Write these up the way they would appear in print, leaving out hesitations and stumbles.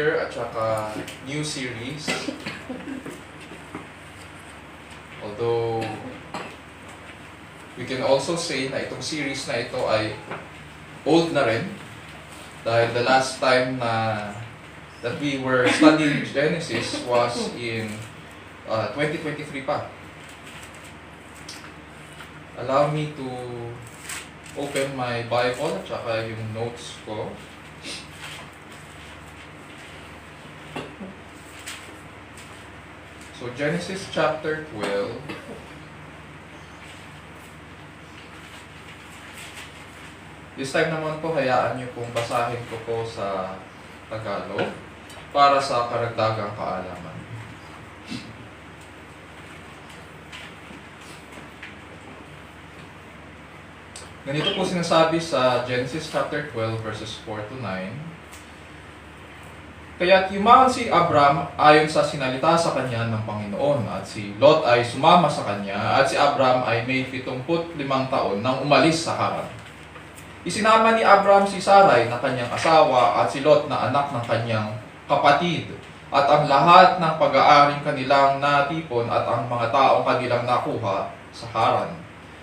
Year at saka new series. Although, we can also say na itong series na ito ay old na rin. Dahil the last time that we were studying Genesis was in 2023 pa. Allow me to open my Bible at saka yung notes ko. So Genesis chapter 12. This time naman po, hayaan niyo pong basahin ko po sa Tagalog para sa karagdagang kaalaman. Ganito po sinasabi sa Genesis chapter 12 verses 4 to 9. Kaya't yumaon si Abram ayon sa sinalita sa kanya ng Panginoon, at si Lot ay sumama sa kanya, at si Abram ay may 75 taon nang umalis sa Haran. Isinama ni Abram si Sarai na kanyang asawa at si Lot na anak ng kanyang kapatid, at ang lahat ng pag-aaring kanilang natipon at ang mga taong kanilang nakuha sa Haran.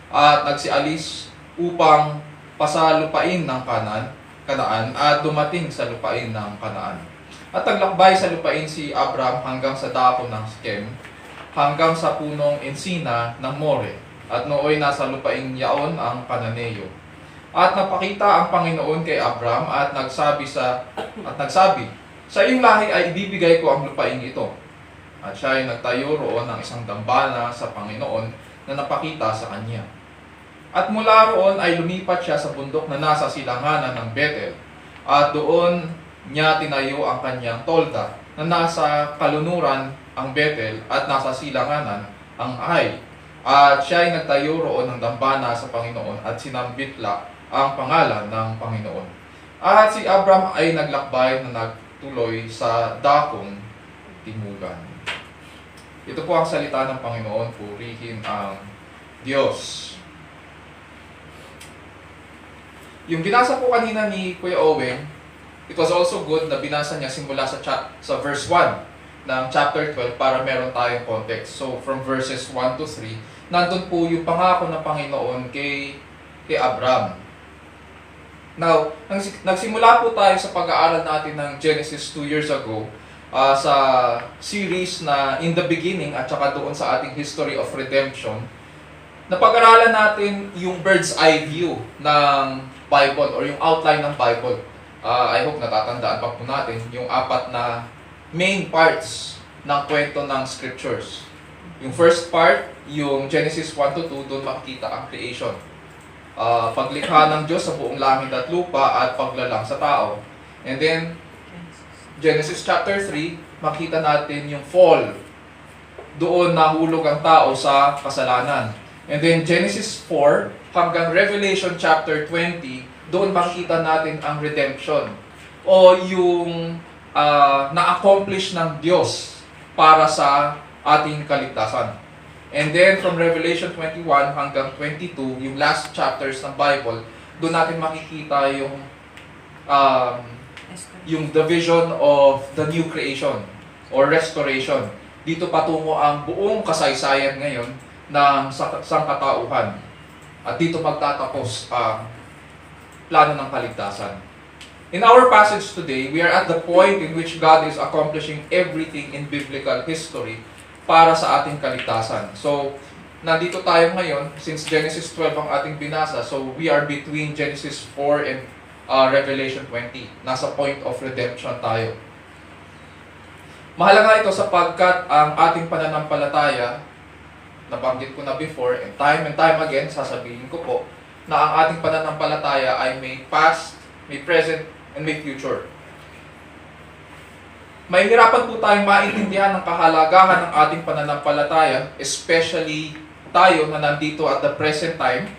At nagsialis upang pasalupain ng Kanaan at dumating sa lupain ng Kanaan. At naglakbay sa lupain si Abram hanggang sa dako ng Sichem, hanggang sa punong ensina ng More, at nooy nasa lupain yaon ang Kananeo. At napakita ang Panginoon kay Abram at nagsabi, sa iyong lahi ay ibibigay ko ang lupain ito. At siya ay nagtayo roon ng isang dambana sa Panginoon na napakita sa kanya. At mula roon ay lumipat siya sa bundok na nasa silanganan ng Bethel, at doon niya tinayo ang kanyang tolda na nasa kalunuran ang Bethel at nasa silanganan ang Ai. At siya ay nagtayo roon ng dambana sa Panginoon at sinambitla ang pangalan ng Panginoon. At si Abram ay naglakbay na nagtuloy sa dakong timugan. Ito po ang salita ng Panginoon, purihin ang Diyos. Yung binasa po kanina ni Kuya Owen, it was also good na binasa niya simula sa verse 1 ng chapter 12 para meron tayong context. So from verses 1 to 3, nandun po yung pangako ng Panginoon kay Abram. Now, nagsimula po tayo sa pag-aaral natin ng Genesis 2 years ago sa series na In the Beginning at saka doon sa ating History of Redemption. Napag-aralan natin yung bird's eye view ng Bible or yung outline ng Bible. I hope natatandaan pa po natin yung 4 na main parts ng kwento ng Scriptures. Yung first part, yung Genesis 1 to 2, doon makikita ang creation. Paglikha ng Diyos sa buong langit at lupa at paglalang sa tao. And then, Genesis chapter 3, makita natin yung fall. Doon nahulog ang tao sa kasalanan. And then Genesis 4 hanggang Revelation chapter 20, doon makikita natin ang redemption o yung na-accomplish ng Diyos para sa ating kaligtasan. And then from Revelation 21 hanggang 22, yung last chapters ng Bible, doon natin makikita yung the vision of the new creation or restoration. Dito patungo ang buong kasaysayan ngayon ng sangkatauhan. At dito magtatapos ang plano ng kaligtasan. In our passage today, we are at the point in which God is accomplishing everything in biblical history para sa ating kaligtasan. So, nandito tayo ngayon, since Genesis 12 ang ating binasa, so we are between Genesis 4 and Revelation 20. Nasa point of redemption tayo. Mahalaga ito sapagkat ang ating pananampalataya, nabanggit ko na before, and time again, sasabihin ko po, na ang ating pananampalataya ay may past, may present, and may future. Mahihirapan po tayong maintindihan ng kahalagahan ng ating pananampalataya, especially tayo na nandito at the present time,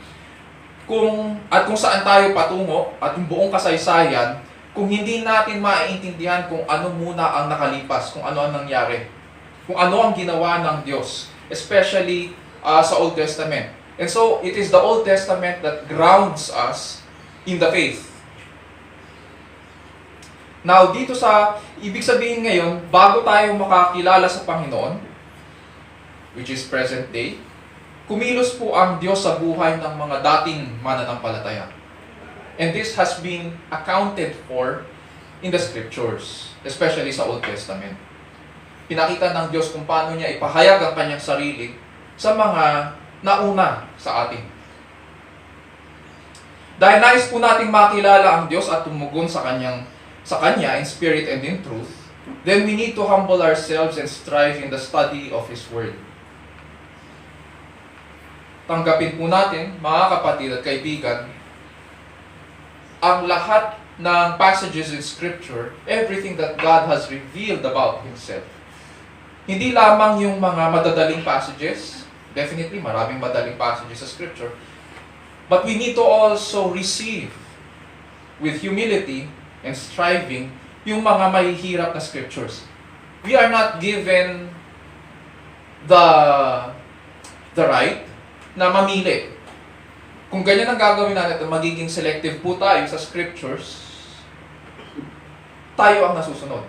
kung saan tayo patungo at yung buong kasaysayan, kung hindi natin maiintindihan kung ano muna ang nakalipas, kung ano ang nangyari, kung ano ang ginawa ng Diyos, especially sa Old Testament. And so, it is the Old Testament that grounds us in the faith. Now, dito sa, ibig sabihin ngayon, bago tayo makakilala sa Panginoon, which is present day, kumilos po ang Diyos sa buhay ng mga dating mananampalataya. And this has been accounted for in the Scriptures, especially sa Old Testament. Pinakita ng Diyos kung paano niya ipahayag ang kanyang sarili sa mga nauna sa atin. Dahil nais po nating makilala ang Diyos at tumugon sa Kanya in spirit and in truth, then we need to humble ourselves and strive in the study of His Word. Tanggapin po natin, mga kapatid at kaibigan, ang lahat ng passages in Scripture, everything that God has revealed about Himself. Hindi lamang yung mga madadaling passages, definitely maraming madaling passages sa Scripture, but we need to also receive with humility and striving yung mga mahihirap na Scriptures. We are not given the right na mamili. Kung ganyan ang gagawin natin, magiging selective po tayo sa Scriptures, tayo ang nasusunod.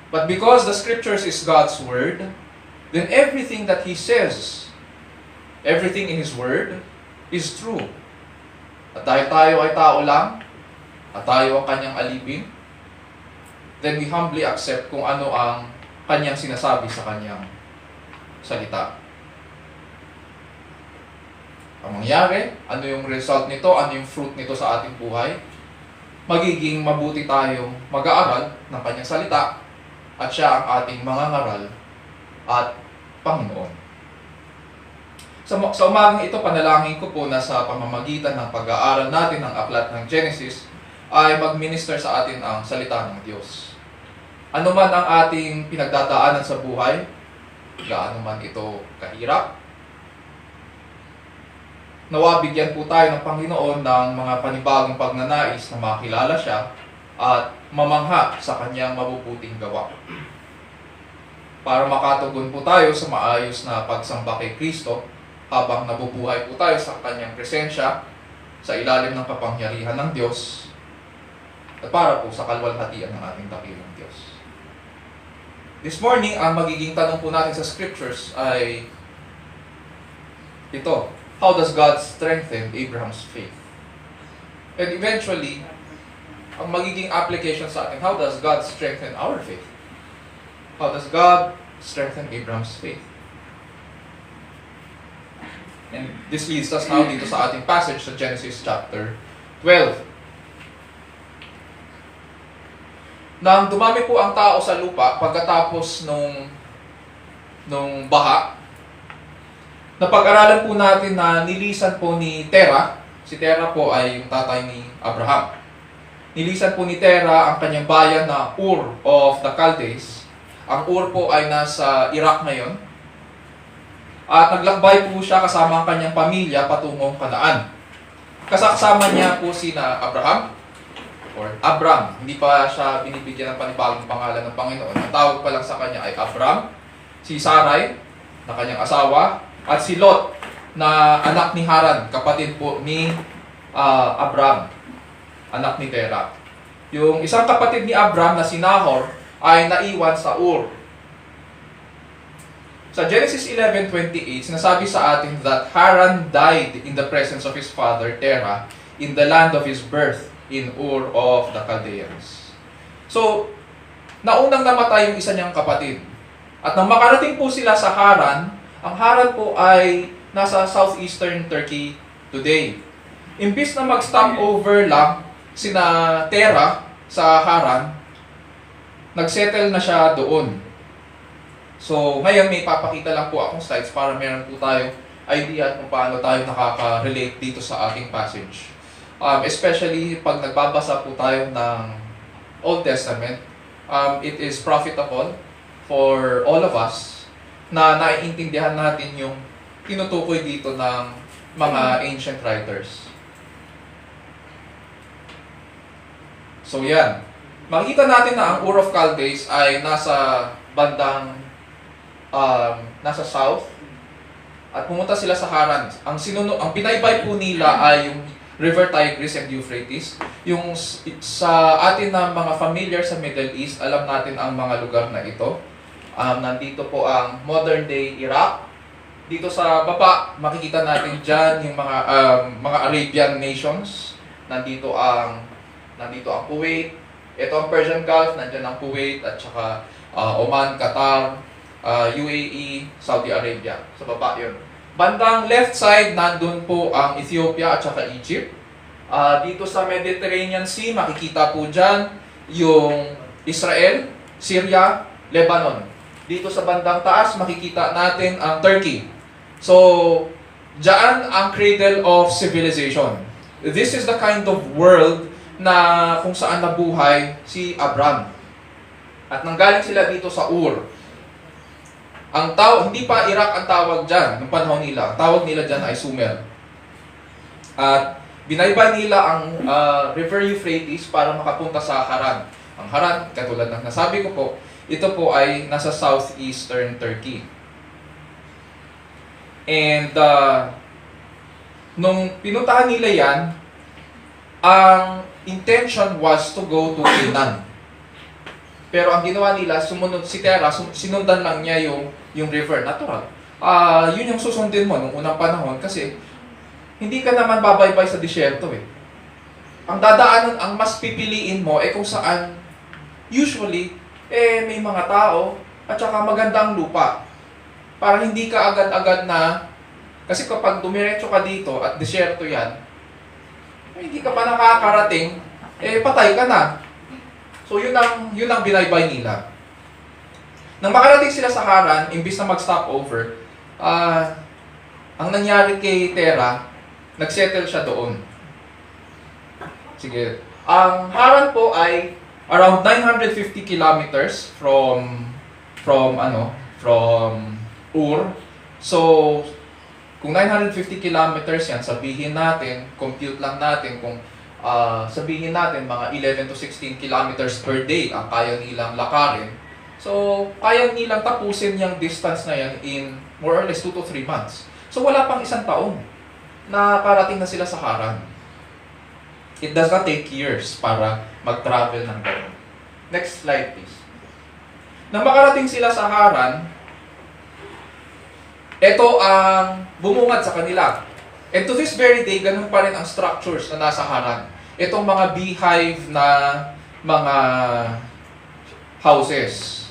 But because the Scriptures is God's Word, then everything that He says, everything in His Word, is true. At dahil tayo ay tao lang, at tayo ang Kanyang alipin, then we humbly accept kung ano ang Kanyang sinasabi sa Kanyang salita. Ang mangyari, ano yung result nito, ano yung fruit nito sa ating buhay, magiging mabuti tayong mag-aaral ng Kanyang salita at siya ang ating mga ngaral at Panginoon. Sa umagang ito, panalangin ko po na sa pamamagitan ng pag-aaral natin ng aklat ng Genesis ay mag-minister sa atin ang salita ng Diyos. Ano man ang ating pinagdadaanan sa buhay, gaano man ito kahirap, nawa bigyan po tayo ng Panginoon ng mga panibagong pagnanais na makilala siya at mamangha sa kanyang mabubuting gawa. Para makatugon po tayo sa maayos na pagsamba kay Kristo habang nabubuhay po tayo sa kanyang presensya sa ilalim ng kapangyarihan ng Diyos at para po sa kalwalhatian ng ating dakilang Diyos. This morning, ang magiging tanong po natin sa Scriptures ay ito: how does God strengthen Abraham's faith? And eventually, ang magiging application sa atin, how does God strengthen our faith? How does God strengthen Abraham's faith? And this leads us now dito sa ating passage sa Genesis chapter 12. Nang dumami po ang tao sa lupa pagkatapos nung baha, napag-aralan po natin na nilisan po ni Terah. Si Terah po ay yung tatay ni Abraham. Nilisan po ni Terah ang kanyang bayan na Ur of the Chaldees. Ang Ur po ay nasa Iraq ngayon. At naglakbay po siya kasama ang kanyang pamilya patungong Kanaan. Kasama niya po sina Abraham, or Abram. Hindi pa siya binibigyan ng panibagong pangalan ng Panginoon. Ang tawag pa lang sa kanya ay Abram, si Sarai, na kanyang asawa, at si Lot, na anak ni Haran, kapatid po ni Abram, anak ni Terah. Yung isang kapatid ni Abram na si Nahor ay naiwan sa Ur. Sa Genesis 11:28, sinasabi sa atin that Haran died in the presence of his father Terah in the land of his birth in Ur of the Chaldeans. So, naunang namatay yung isa niyang kapatid. At nang makarating po sila sa Haran, ang Haran po ay nasa southeastern Turkey today. Imbis na mag-stop over lang sina Terah sa Haran, nagsettle na siya doon. So, ngayon may papakita lang po akong slides para meron po tayong idea kung paano tayo nakaka-relate dito sa ating passage. Especially pag nagbabasa po tayo ng Old Testament, it is profitable for all of us na naiintindihan natin yung tinutukoy dito ng mga ancient writers. So yan, makikita natin na ang Ur of Chaldees ay nasa bandang nasa south at pumunta sila sa Haran. Ang binaybay po nila ay yung River Tigris and Euphrates. Yung sa atin na mga familiar sa Middle East, alam natin ang mga lugar na ito. Nandito po ang modern day Iraq. Dito sa baba, makikita natin dyan yung mga Arabian nations. Nandito ang Kuwait. Ito ang Persian Gulf, nandiyan ang Kuwait at saka Oman, Qatar, UAE, Saudi Arabia. Sa baba yun. Bandang left side, nandun po ang Ethiopia at saka Egypt. Dito sa Mediterranean Sea, makikita po dyan yung Israel, Syria, Lebanon. Dito sa bandang taas, makikita natin ang Turkey. So, dyan ang cradle of civilization. This is the kind of world na kung saan nabuhay si Abram. At nanggaling sila dito sa Ur. Hindi pa Iraq ang tawag dyan, ng panahon nila. Ang tawag nila dyan ay Sumer. At binaybay nila ang River Euphrates para makapunta sa Haran. Ang Haran, katulad ng nasabi ko po, ito po ay nasa southeastern Turkey. And nung pinuntahan nila yan, ang intention was to go to Canaan. Pero ang ginawa nila, sumunod si Terah, sinundan lang niya yung river, natural. Yun yung susundin mo nung unang panahon kasi hindi ka naman babaybay sa disyerto eh. Ang dadaanan, ang mas pipiliin mo kung saan usually may mga tao at saka magandang lupa. Para hindi ka agad-agad na, kasi kapag dumiretso ka dito at disyerto yan, hindi ka pa nakakarating, patay ka na. So yun ang binaybay nila. Nang makarating sila sa Haran, imbis na mag-stop over, ang nangyari kay Terah, nagsettle siya doon. Sige. Ang Haran po ay around 950 kilometers from Ur. So, kung 950 kilometers yan, sabihin natin, compute lang natin kung sabihin natin mga 11 to 16 kilometers per day ang kaya nilang lakarin. So, kaya nilang tapusin yung distance na yan in more or less 2 to 3 months. So, wala pang isang taon na parating na sila sa Haran. It does not take years para mag-travel ng gano'n. Next slide, please. Nang makarating sila sa Haran, ito ang bumungad sa kanila. And to this very day, ganun pa rin ang structures na nasa Haran. Itong mga beehive na mga houses,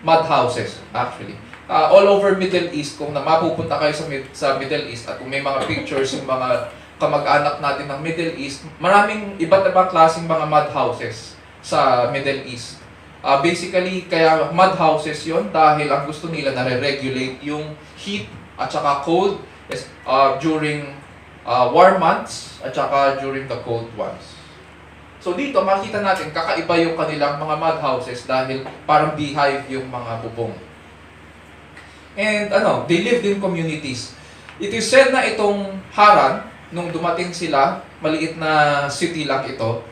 mud houses actually. All over Middle East, kung mapupunta kayo sa Middle East at kung may mga pictures yung mga kamag-anak natin ng Middle East, maraming iba't ibang klaseng mga mud houses sa Middle East. Basically, kaya mud houses yon dahil ang gusto nila na-regulate yung heat at saka cold during warm months at saka during the cold ones. So dito, makita natin, kakaiba yung kanilang mga mud houses dahil parang beehive yung mga bubong. And they lived in communities. It is said na itong Haran, nung dumating sila, maliit na city lang ito,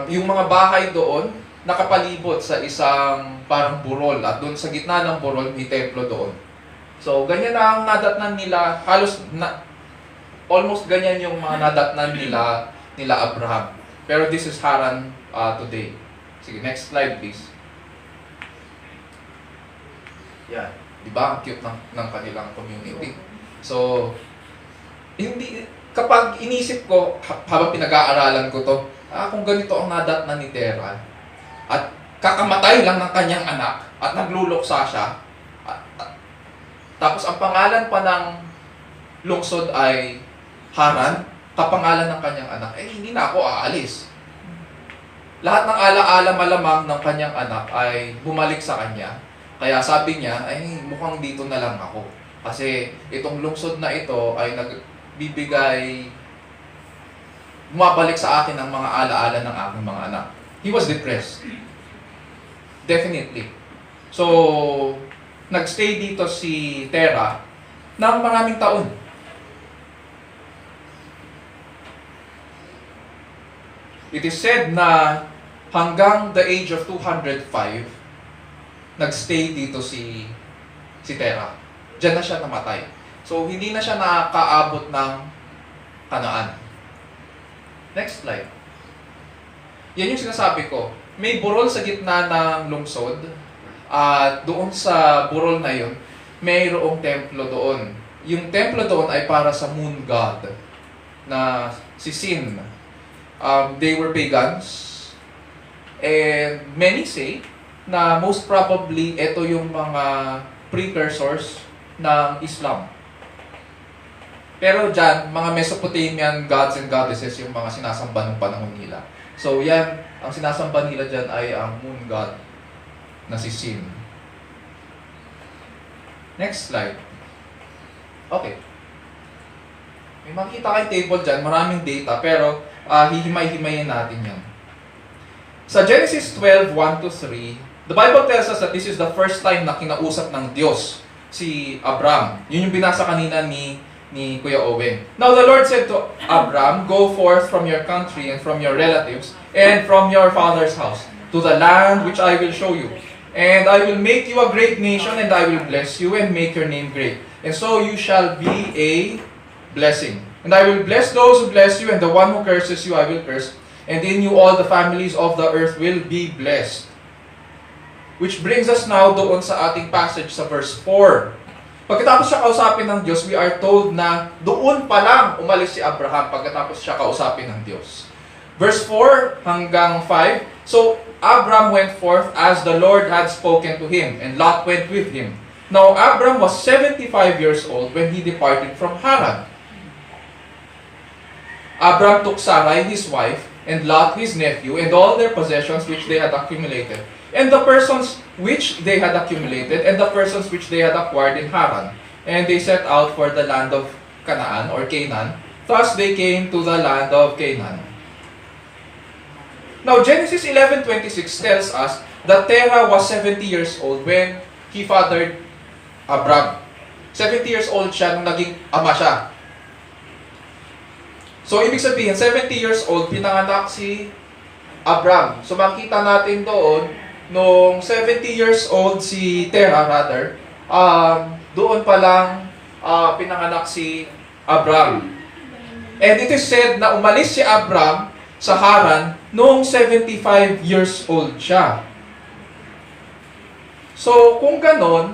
yung mga bahay doon, nakapalibot sa isang parang burol at doon sa gitna ng burol, may templo doon. So, ganyan na ang nadatnan nila, almost ganyan yung mga nadatnan nila Abraham. Pero this is Haran today. Sige, next slide please. Yan. Diba? Ang cute ng kanilang community. So, kapag inisip ko, habang pinag-aaralan ko to, kung ganito ang nadatnan ni Terah, at kakamatay lang ng kanyang anak, at nagluluksa siya, tapos ang pangalan pa ng lungsod ay Haran, kapangalan ng kanyang anak, hindi na ako aalis. Lahat ng alaala malamang ng kanyang anak ay bumalik sa kanya. Kaya sabi niya, mukhang dito na lang ako. Kasi itong lungsod na ito ay bumabalik sa akin ang mga alaala ng aking mga anak. He was depressed. Definitely. So, nagstay dito si Terah ng maraming taon. It is said na hanggang the age of 205, nagstay dito si Terah. Diyan na siya namatay. So, hindi na siya nakakaabot ng Kanaan. Next slide. Yan yung sinasabi ko. May burol sa gitna ng lungsod. At doon sa burol na yun, mayroong templo doon. Yung templo doon ay para sa moon god na si Sin. They were pagans. And many say na most probably ito yung mga precursors ng Islam. Pero dyan, mga Mesopotamian gods and goddesses yung mga sinasamba ng panahon nila. So yan, ang sinasamba nila dyan ay ang moon god na si Sin. Next slide. Okay. May makita kayong table dyan, maraming data, pero hihimay-himayin natin yan. Sa Genesis 12, 1-3, the Bible tells us that this is the first time na kinausap ng Diyos si Abram. Yun yung binasa kanina ni Kuya Owen. Now the Lord said to Abram, "Go forth from your country and from your relatives and from your father's house to the land which I will show you. And I will make you a great nation, and I will bless you and make your name great. And so you shall be a blessing. And I will bless those who bless you, and the one who curses you I will curse. And in you all the families of the earth will be blessed." Which brings us now doon sa ating passage sa verse 4. Pagkatapos siya kausapin ng Diyos, we are told na doon pa lang umalis si Abraham pagkatapos siya kausapin ng Diyos. Verse 4 hanggang 5, "So Abram went forth as the Lord had spoken to him, and Lot went with him. Now Abram was 75 years old when he departed from Haran. Abram took Sarai his wife, and Lot his nephew, and all their possessions which they had accumulated, and the persons which they had accumulated, and the persons which they had acquired in Haran. And they set out for the land of Canaan, or Canaan. Thus they came to the land of Canaan." Now Genesis 11:26 tells us that Terah was 70 years old when he fathered Abram. 70 years old siya nung naging ama siya. So ibig sabihin, 70 years old, pinanganak si Abram. So makita natin doon, nung 70 years old si Terah rather, doon pa lang pinanganak si Abram. And it is said na umalis si Abram sa Haran noong 75 years old siya. So kung ganon,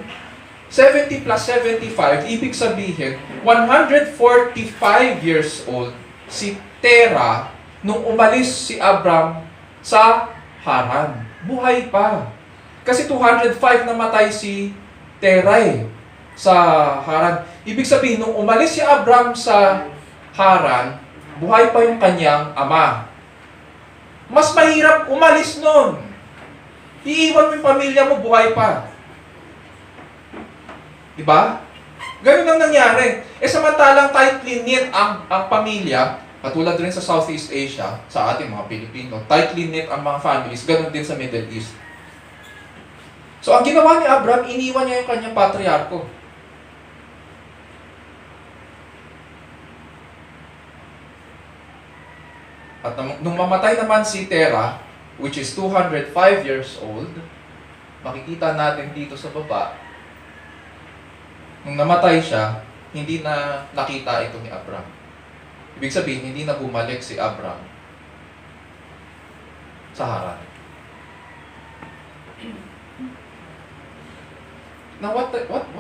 70 plus 75, ibig sabihin, 145 years old si Terah nung umalis si Abram sa Haran. Buhay pa. Kasi 205 namatay si Terah sa Haran. Ibig sabihin, nung umalis si Abram sa Haran, buhay pa yung kanyang ama. Mas mahirap umalis nun. Iiwan mo yung pamilya mo, buhay pa. Diba? Ganun ang nangyari. Samantalang tightly knit ang pamilya, katulad rin sa Southeast Asia, sa ating mga Pilipino, tightly knit ang mga families, ganun din sa Middle East. So ang ginawa ni Abram, iniwan niya yung kanyang patriarko. At nung mamatay naman si Terah, which is 205 years old, makikita natin dito sa baba, nung namatay siya, hindi na nakita ito ni Abram. Ibig sabihin, hindi na bumalik si Abram sa Haran. Now,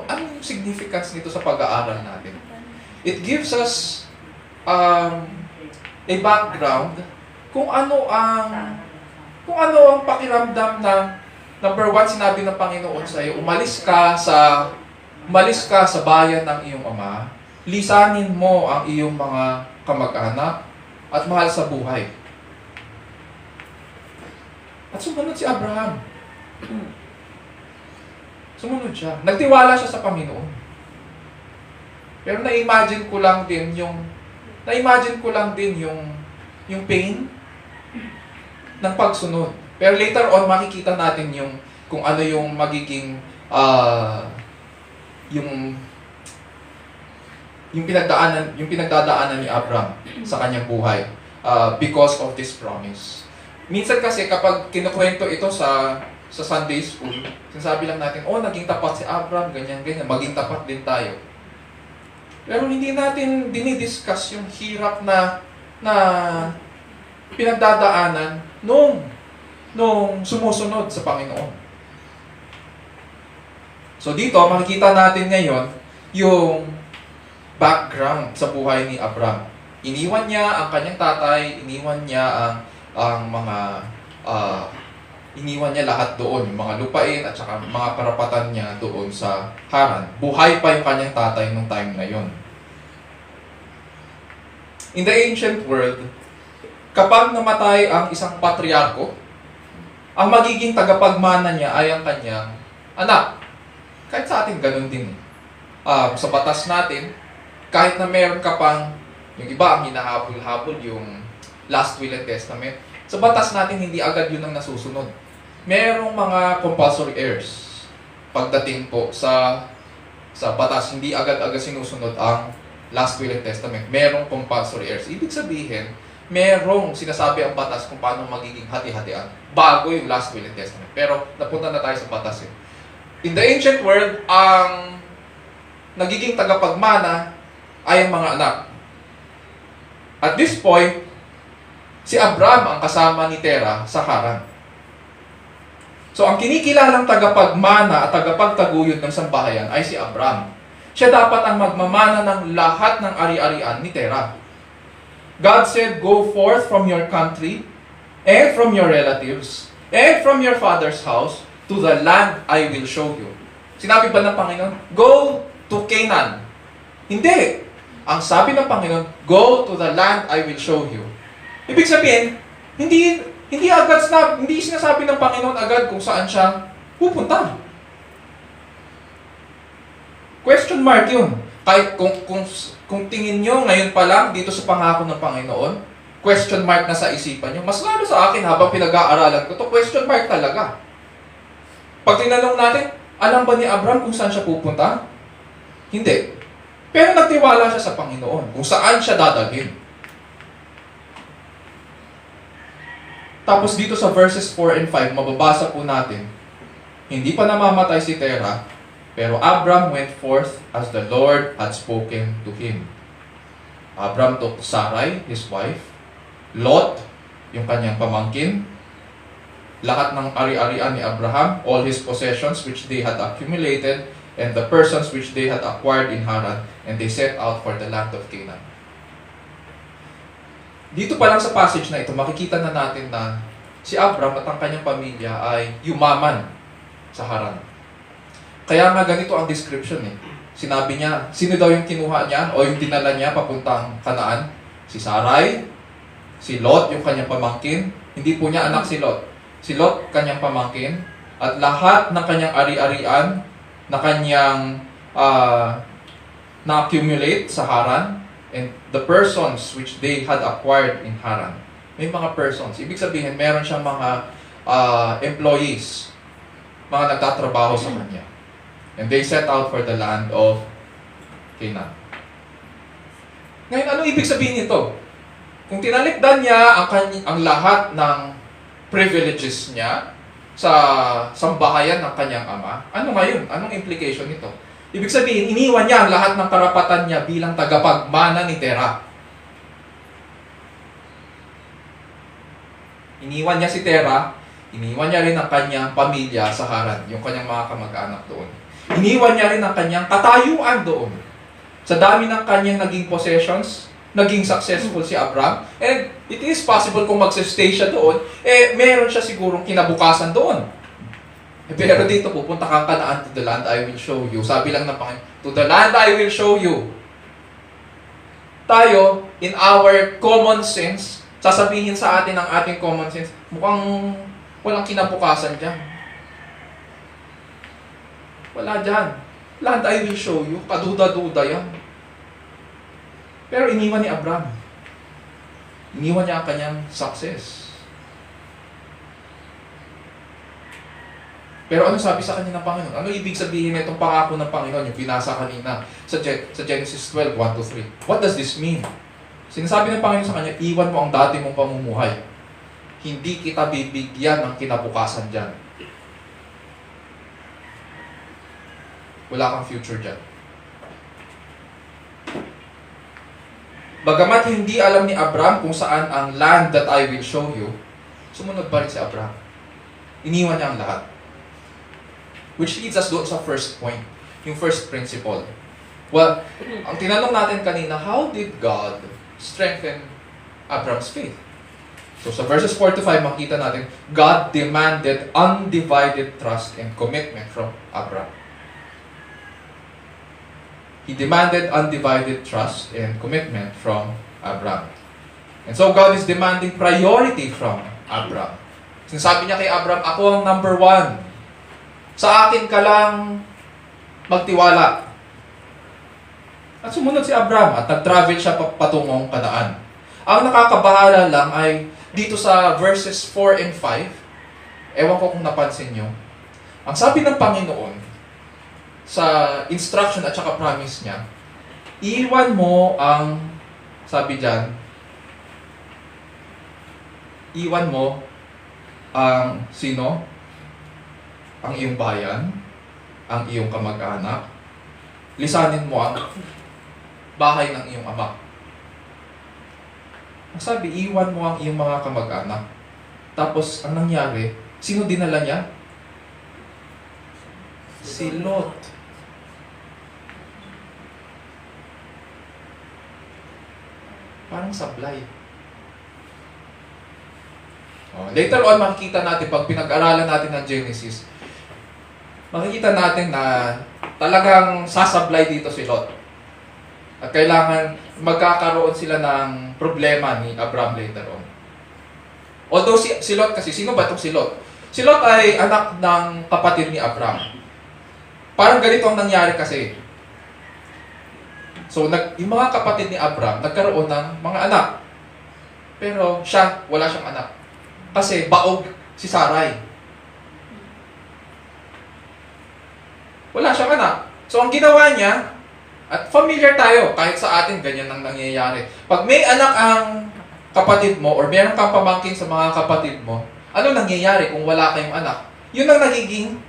anong significance nito sa pag-aaral natin? It gives us a background kung ano ang pakiramdam ng number one, sinabi ng Panginoon sa iyo, umalis ka sa bayan ng iyong ama, lisanin mo ang iyong mga kamag-anak at mahal sa buhay. At sumunod si Abraham. Sumunod siya. Nagtiwala siya sa Panginoon. Pero na-imagine ko lang din yung pain ng pagsunod. Pero later on, makikita natin kung ano yung magiging yung pinagdadaanan ni Abram sa kanyang buhay because of this promise. Minsan kasi kapag kinukwento ito sa Sunday school, sinasabi lang natin, naging tapat si Abram, ganyan, maging tapat din tayo. Pero hindi natin dinidiscuss yung hirap na pinagdadaanan nung sumusunod sa Panginoon. So dito, makikita natin ngayon yung background sa buhay ni Abram. Iniwan niya ang kanyang tatay, iniwan niya iniwan niya lahat doon, yung mga lupain at saka mga karapatan niya doon sa Haran. Buhay pa yung kanyang tatay nung time na yon. In the ancient world, kapag namatay ang isang patriarko, ang magiging tagapagmana niya ay ang kanyang anak. Kahit sa atin, ganun din. Sa batas natin, kahit na meron ka pang, yung iba ang hinahabol-habol, yung last will and testament, sa batas natin, hindi agad yun ang nasusunod. Merong mga compulsory heirs. Pagdating po sa batas, hindi agad-agad sinusunod ang last will and testament. Merong compulsory heirs. Ibig sabihin, merong sinasabi ang batas kung paano magiging hati-hatian bago yung last will and testament. Pero napunta na tayo sa batas eh. In the ancient world, ang nagiging tagapagmana ay ang mga anak. At this point, si Abram ang kasama ni Terah sa Haran. So ang kinikilalang tagapagmana at tagapagtaguyod ng sambahayan ay si Abram. Siya dapat ang magmamana ng lahat ng ari-arian ni Terah. God said, "Go forth from your country and from your relatives and from your father's house to the land I will show you." Sinabi ba ng Panginoon, "Go to Canaan"? Hindi. Ang sabi ng Panginoon, "Go to the land I will show you." Ibig sabihin, hindi sinasabi ng Panginoon agad kung saan siya pupunta. Question mark yun. Kahit kung tingin nyo ngayon pa lang dito sa pangako ng Panginoon, question mark na sa isipan nyo. Mas lalo sa akin habang pinag-aaralan ko, to question mark talaga. Pag tinanong natin, alam ba ni Abram kung saan siya pupunta? Hindi. Pero nagtiwala siya sa Panginoon kung saan siya dadalhin. Tapos dito sa verses 4 and 5, mababasa po natin, hindi pa namamatay si Terah, pero Abram went forth as the Lord had spoken to him. Abram took Sarai, his wife, Lot, yung kanyang pamangkin, lahat ng ari-arian ni Abraham, all his possessions which they had accumulated, and the persons which they had acquired in Haran, and they set out for the land of Canaan. Dito pa lang sa passage na ito, makikita na natin na si Abram at ang kanyang pamilya ay yumaman sa Haran. Kaya nga ganito ang description eh. Sinabi niya, sino daw yung kinuha niya o yung dinala niya papuntang Kanaan? Si Sarai, si Lot, yung kanyang pamangkin. Hindi po niya anak si Lot. Si Lot, kanyang pamangkin. At lahat ng kanyang ari-arian na kanyang na-accumulate sa Haran. And the persons which they had acquired in Haran. May mga persons. Ibig sabihin, meron siyang mga employees. Mga nagtatrabaho sa kanya. And they set out for the land of Canaan. Ngayon, ano ibig sabihin nito? Kung tinalikdan niya ang lahat ng privileges niya sa sambahayan ng kanyang ama, ano ngayon? Anong implication nito? Ibig sabihin, iniwan niya ang lahat ng karapatan niya bilang tagapagmana ni Terah. Iniwan niya si Terah, iniwan niya rin ang kanyang pamilya sa Haran, yung kanyang mga kamag-anak doon. Iniwan niya rin ang kanyang katayuan doon. Sa dami ng kanyang naging possessions, naging successful si Abram, and it is possible kung magsistay siya doon, meron siya sigurong kinabukasan doon. Pero dito, pupunta kang Kanaan, to the land I will show you. Sabi lang ng Panginoon, to the land I will show you. Tayo, in our common sense, sasabihin sa atin ng ating common sense, mukhang walang kinabukasan dyan. Wala dyan. Land I will show you. Kaduda-duda yan. Pero iniwan ni Abram. Iniwan niya ang kanyang success. Pero ano sabi sa kanya ng Panginoon? Ano ibig sabihin nitong pangako ng Panginoon, yung binasa kanina sa Genesis 12, 1-3? What does this mean? Sinasabi ng Panginoon sa kanya, iwan mo ang dati mong pamumuhay. Hindi kita bibigyan ng kinabukasan dyan. Wala kang future dyan. Bagamat hindi alam ni Abram kung saan ang land that I will show you, sumunod pa rin si Abram. Iniwan niya ang lahat. Which leads us doon sa first point, yung first principle. Well, ang tinanong natin kanina, how did God strengthen Abram's faith? So sa verses 4 to 5, makita natin, God demanded undivided trust and commitment from Abram. He demanded undivided trust and commitment from Abram. And so God is demanding priority from Abram. Sinasabi niya kay Abram, ako ang number one. Sa akin ka lang magtiwala. At sumunod si Abram at nag-travel siya patungong Kanaan. Ang nakakabahala lang ay dito sa verses 4 and 5, ewan ko kung napansin nyo, ang sabi ng Panginoon sa instruction at saka promise niya, iwan mo ang, sabi dyan, iwan mo ang sino? Ang iyong bayan, ang iyong kamag-anak, lisanin mo ang bahay ng iyong ama. Ang sabi, iwan mo ang iyong mga kamag-anak. Tapos, ang nangyari, sino dinala niya? Si Lot. Parang sablay. Later on, makikita natin, pag pinag-aralan natin ng Genesis, makikita natin na talagang sasablay dito si Lot. At kailangan magkakaroon sila ng problema ni Abram later on. Although si Lot kasi, sino ba itong si Lot? Si Lot ay anak ng kapatid ni Abram. Parang ganito ang nangyari kasi. So, yung mga kapatid ni Abram, nagkaroon ng mga anak. Pero siya, wala siyang anak. Kasi baog si Sarai. Wala siyang anak. So, ang ginawa niya, at familiar tayo, kahit sa atin, ganyan ang nangyayari. Pag may anak ang kapatid mo, or meron kang pamangkin sa mga kapatid mo, ano nangyayari kung wala kayong anak? Yun ang nagiging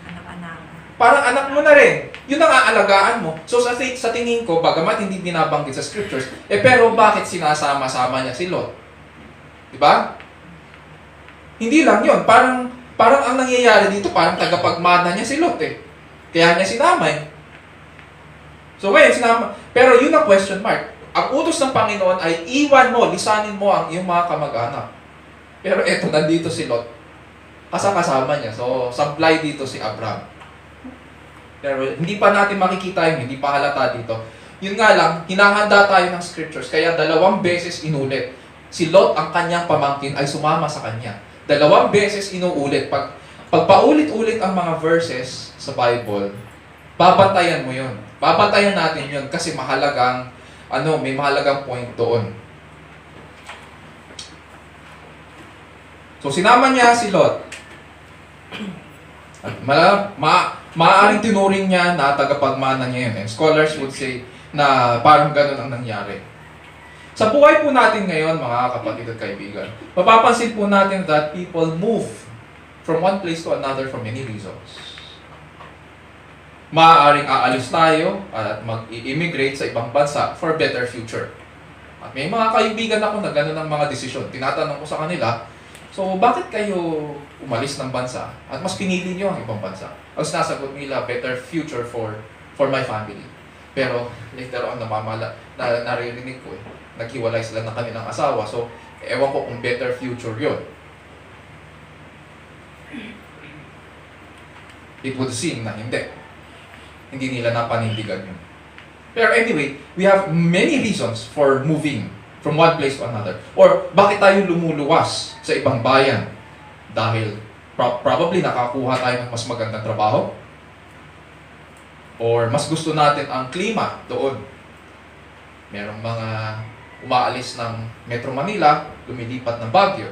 Anak-anak. parang anak mo na rin. Yun ang aalagaan mo. So sa tingin ko, bagamat hindi binabanggit sa scriptures, pero bakit sinasama-sama niya si Lot? Diba? Hindi lang yun. Parang ang nangyayari dito, parang tagapagmana niya si Lot eh. Kaya niya sinama eh. So ngayon, sinama. Pero yun ang question mark. Ang utos ng Panginoon ay iwan mo, lisanin mo ang iyong mga kamag-anak. Pero eto, nandito si Lot. Kasama niya. So, sablay dito si Abram. Pero hindi pa natin makikita yun, hindi pa halata dito. Yun nga lang, hinahanda tayo ng scriptures, kaya 2 beses inulit. Si Lot, ang kanyang pamangkin, ay sumama sa kanya. 2 beses inuulit. Pag paulit-ulit ang mga verses sa Bible, babantayan mo yun. Babantayan natin yun kasi mahalagang, may mahalagang point doon. So, sinama niya si Lot. At maaaring tinuring niya na tagapagmana niya yun. And scholars would say na parang ganun ang nangyari. Sa buhay po natin ngayon, mga kapatid at kaibigan, mapapansin po natin that people move from one place to another for many reasons. Maaaring aalis tayo at mag-i-immigrate sa ibang bansa for a better future. At may mga kaibigan ako na gano'n ang mga desisyon. Tinatanong ko sa kanila, so bakit kayo umalis ng bansa at mas pinili nyo ang ibang bansa? Ang sinasagot nila, better future for my family. Pero later on, naririnig ko naghiwalay sila ng kanilang asawa. So, ewan ko kung better future yun. It would seem na hindi. Hindi nila napanindigan yun. Pero anyway, we have many reasons for moving from one place to another. Or bakit tayo lumuluwas sa ibang bayan? Dahil probably nakakuha tayo ng mas magandang trabaho. Or mas gusto natin ang klima doon. Merong mga umaalis ng Metro Manila, lumilipat ng Baguio.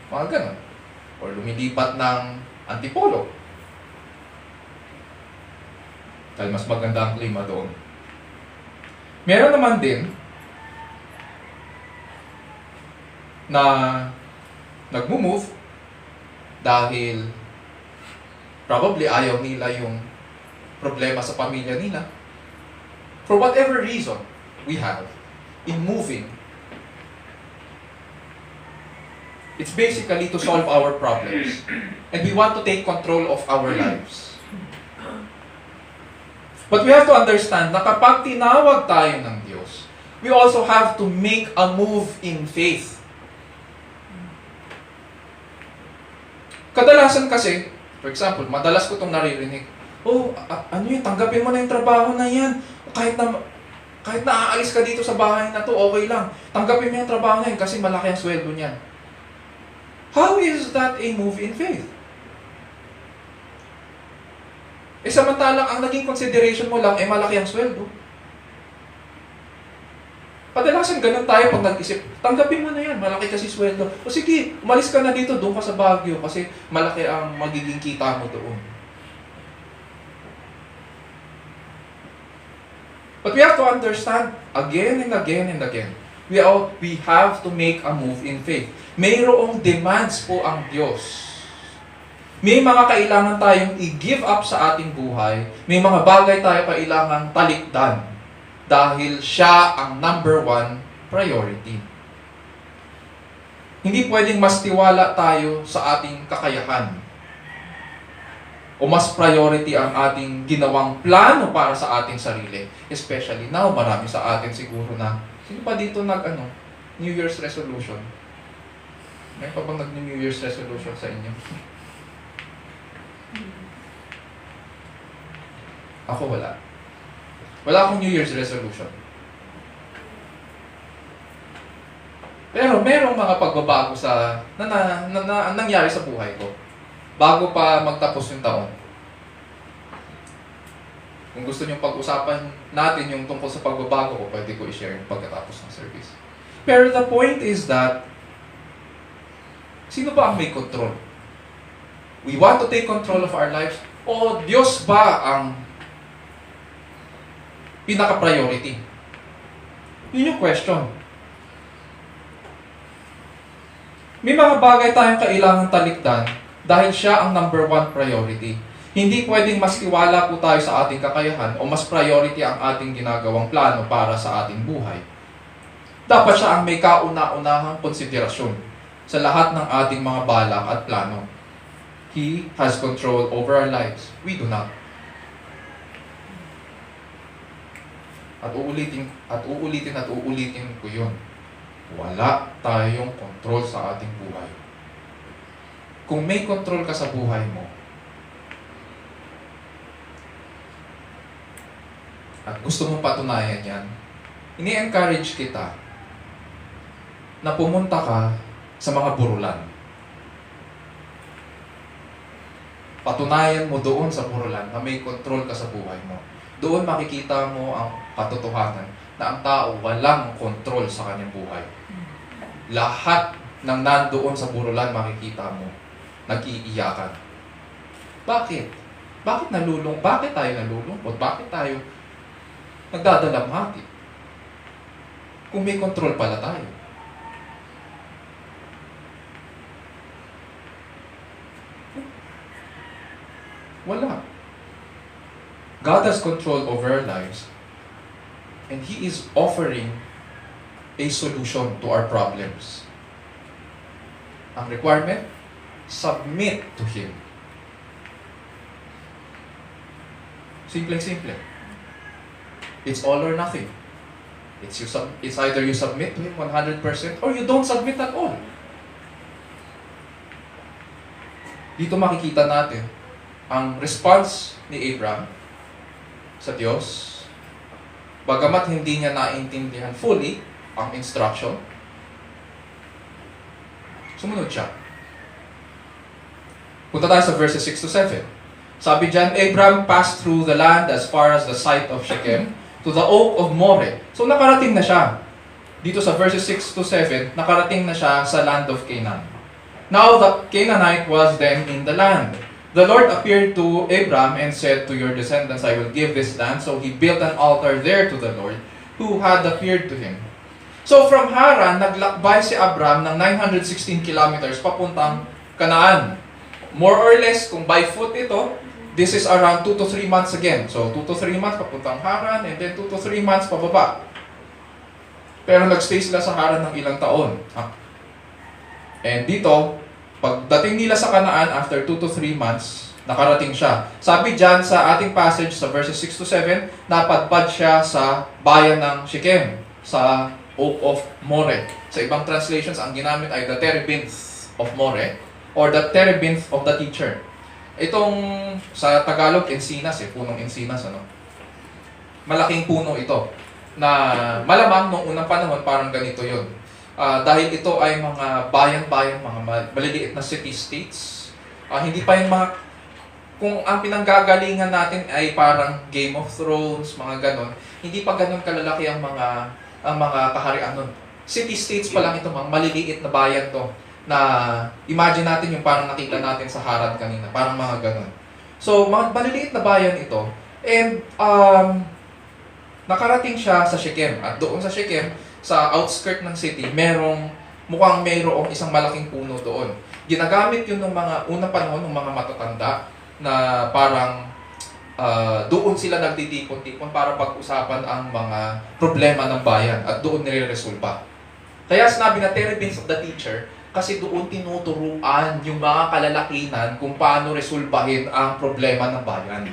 Mga ganun. Or lumilipat ng Antipolo. Dahil mas maganda ang klima doon. Meron naman din na nagmo-move dahil probably ayaw nila yung problema sa pamilya nila. For whatever reason we have, in moving, it's basically to solve our problems. And we want to take control of our lives. But we have to understand na kapag tinawag tayo ng Diyos, we also have to make a move in faith. Kadalasan kasi, for example, madalas ko itong naririnig, ano yun, tanggapin mo na yung trabaho na yan. Kahit na aalis ka dito sa bahay na to, okay lang. Tanggapin mo yung trabaho na yan kasi malaki ang sweldo niyan. How is that a move in faith? Samantalang ang naging consideration mo lang ay malaki ang sweldo. Kadalasan ganun tayo pag nag-isip, tanggapin mo na yan, malaki kasi sweldo. O sige, umalis ka na dito, doon ka sa Baguio kasi malaki ang magiging kita mo doon. But we have to understand, again and again and again, we have to make a move in faith. Mayroong demands po ang Diyos. May mga kailangan tayong i-give up sa ating buhay. May mga bagay tayo kailangan talikdan. Dahil siya ang number 1 priority. Hindi pwedeng mas tiwala tayo sa ating kakayahan. O mas priority ang ating ginawang plano para sa ating sarili. Especially now, marami sa atin siguro na, sino pa dito New Year's resolution? May pa bang nag-New Year's resolution sa inyo? Ako wala. Wala akong New Year's resolution. Pero merong mga pagbabago na nangyari sa buhay ko. Bago pa magtapos yung taon. Kung gusto nyo pag-usapan natin yung tungkol sa pagbabago ko, pwede ko i-share yung pagkatapos ng service. Pero the point is that, sino ba ang may control? We want to take control of our lives? O Diyos ba ang pinaka-priority? Yun yung question. May mga bagay tayong kailangan talikdan dahil siya ang number 1 priority. Hindi pwedeng mas tiwala po tayo sa ating kakayahan o mas priority ang ating ginagawang plano para sa ating buhay. Dapat siya ang may kauna-unahang konsiderasyon sa lahat ng ating mga balak at plano. He has control over our lives. We do not. At uulitin ko yun. Wala tayong control sa ating buhay. Kung may control ka sa buhay mo, at gusto mong patunayan yan, ini-encourage kita na pumunta ka sa mga burulan. Patunayan mo doon sa burulan na may control ka sa buhay mo. Doon makikita mo ang katotohanan na ang tao walang control sa kanyang buhay. Lahat ng nandoon sa burulan makikita mo, nag-iiyakan. Bakit? Bakit tayo nalulungkot? Bakit tayo nagdadalamhati? Kung may control pala tayo. Wala. God has control over our lives, and He is offering a solution to our problems. Ang requirement, submit to Him. Simple. It's all or nothing. It's either you submit to Him 100% or you don't submit at all. Dito makikita natin ang response ni Abraham sa Diyos, bagamat hindi niya naintindihan fully ang instruction, sumunod siya. Punta tayo sa verses 6 to 7. Sabi dyan, Abraham passed through the land as far as the site of Shechem to the oak of Moreh. So nakarating na siya. Dito sa verses 6 to 7, nakarating na siya sa land of Canaan. Now the Canaanite was then in the land. The Lord appeared to Abraham and said, "To your descendants I will give this land." So he built an altar there to the Lord who had appeared to him. So from Haran, naglakbay si Abraham ng 916 kilometers papuntang Canaan. More or less, kung by foot ito, this is around 2 to 3 months again. So 2 to 3 months papuntang Haran and then 2 to 3 months pababa. Pero nagstay sila sa Haran ng ilang taon. And dito, pagdating nila sa Kanaan, after 2 to 3 months, nakarating siya. Sabi dyan sa ating passage sa verses 6 to 7, napadpad siya sa bayan ng Shechem, sa Oak of More. Sa ibang translations, ang ginamit ay the terebinth of More or the terebinth of the teacher. Itong sa Tagalog, ensinas, punong ensinas, ano? Malaking puno ito na malamang nung unang panahon parang ganito yun. Dahil ito ay mga bayan-bayan, mga maliliit na city-states. Hindi pa yung mga, kung ang pinanggagalingan natin ay parang Game of Thrones, mga ganon, hindi pa ganon kalalaki ang mga kaharian nun. City-states pa lang ito, mga maliliit na bayan to, na imagine natin yung parang nakita natin sa Harad kanina, parang mga ganon. So, mga maliliit na bayan ito, and nakarating siya sa Shechem, at doon sa Shechem, sa outskirt ng city, mukhang mayroong isang malaking puno doon. Ginagamit yun ng mga unang panahon ng mga matatanda na parang doon sila nagtitipon-tipon para pag-usapan ang mga problema ng bayan at doon nire-resolba. Kaya sinabi na terebinth of the teacher kasi doon tinuturuan yung mga kalalakinan kung paano resolbahin ang problema ng bayan.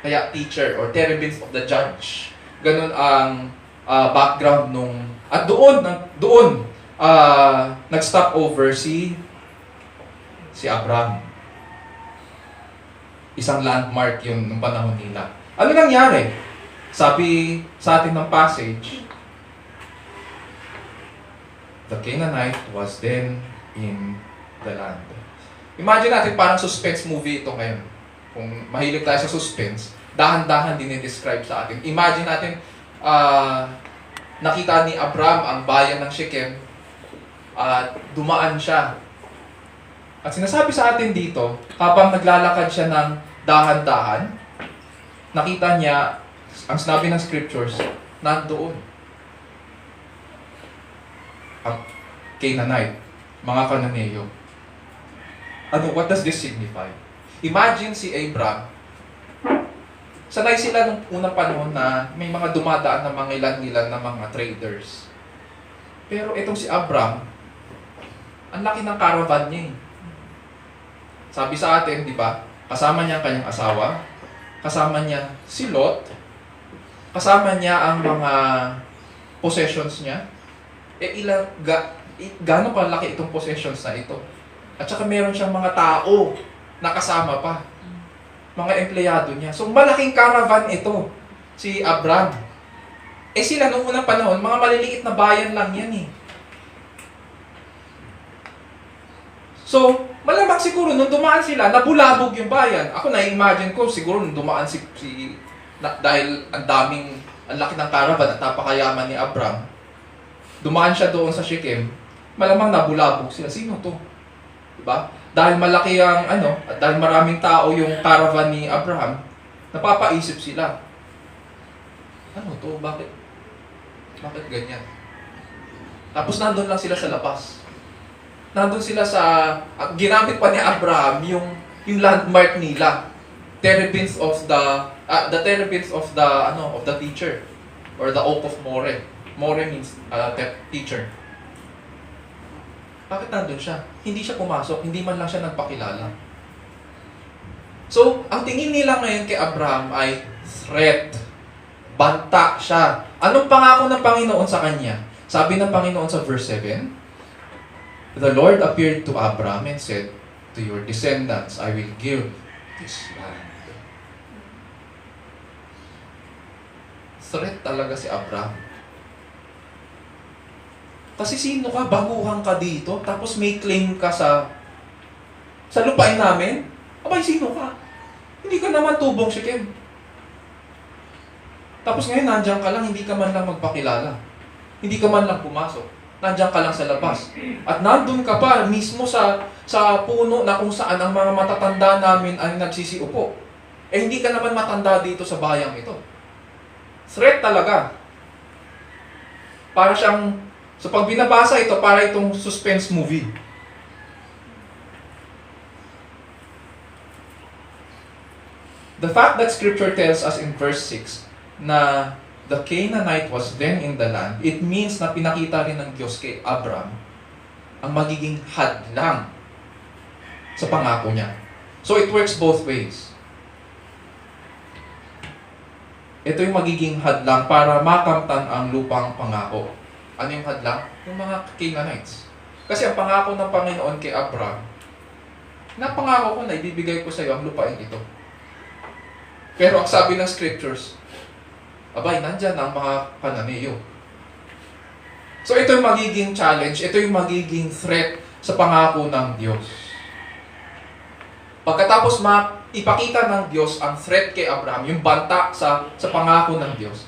Kaya teacher or terebinth of the judge. Ganun ang background nung at doon nag-stop over si Abraham. Isang landmark yun nung panahon nila. Ano nangyari? Sabi sa atin ng passage, the Canaanite was then in the land. Imagine natin parang suspense movie ito ngayon. Kung mahilig tayo sa suspense, dahan-dahan dinidescribe sa atin. Imagine natin, nakita ni Abraham ang bayan ng Shechem at dumaan siya. At sinasabi sa atin dito, habang naglalakad siya ng dahan-dahan, nakita niya, ang sinabi ng scriptures, nandoon ang Canaanite, mga Kananeo. What does this signify? Imagine si Abraham, sanay sila nung unang panahon na may mga dumadaan na mga ilan-ilan na mga traders. Pero itong si Abraham, ang laki ng caravan niya. Sabi sa atin, di ba? Kasama niya ang kanyang asawa, kasama niya si Lot, kasama niya ang mga possessions niya. Gaano kalaki itong possessions na ito? At saka meron siyang mga tao na kasama pa. Mga empleyado niya. So, malaking caravan ito, si Abraham. Sila noong unang panahon, mga maliliit na bayan lang yan eh. So, malamang siguro nung dumaan sila, nabulabog yung bayan. Ako na-imagine ko, siguro nung dumaan dahil ang laki ng caravan at napakayaman ni Abraham, dumaan siya doon sa Shechem, malamang nabulabog sila. Sino to? Diba? Dahil malaki ang at dahil maraming tao yung caravan ni Abraham, napapaisip sila. Ano to? Bakit ganyan? Tapos nandun lang sila sa labas. Nandun sila ginamit pa ni Abraham yung landmark nila. Terebinth of the terebinth of the teacher or the Oak of More. More means teacher. Bakit nandun siya? Hindi siya pumasok, hindi man lang siya nagpakilala. So, ang tingin nila ngayon kay Abraham ay threat. Banta siya. Anong pangako ng Panginoon sa kanya? Sabi ng Panginoon sa verse 7, the Lord appeared to Abraham and said, to your descendants I will give this land. Threat talaga si Abraham. Kasi sino ka? Baguhan ka dito, tapos may claim ka sa lupain namin? Abay, sino ka? Hindi ka naman tubong Shechem. Tapos ngayon, nandiyan ka lang, hindi ka man lang magpakilala. Hindi ka man lang pumasok. Nandiyan ka lang sa labas. At nandun ka pa mismo sa puno na kung saan ang mga matatanda namin ay nagsisiupo. Hindi ka naman matanda dito sa bayang ito. Threat talaga. Para siyang So pag binabasa ito, para itong suspense movie. The fact that Scripture tells us in verse 6 na the Canaanite was then in the land, it means na pinakita rin ng Diyos kay Abram ang magiging hadlang sa pangako niya. So it works both ways. Ito yung magiging hadlang para makamtan ang lupang pangako. Ano yung hadlang? Yung mga Canaanites. Kasi ang pangako ng Panginoon kay Abram, napangako ko na ibibigay ko sa iyo ang lupain ito. Pero ang sabi ng scriptures, abay, nandyan ang mga Kananeo. So ito yung magiging challenge, ito yung magiging threat sa pangako ng Diyos. Pagkatapos ipakita ng Diyos ang threat kay Abraham, yung banta sa pangako ng Diyos.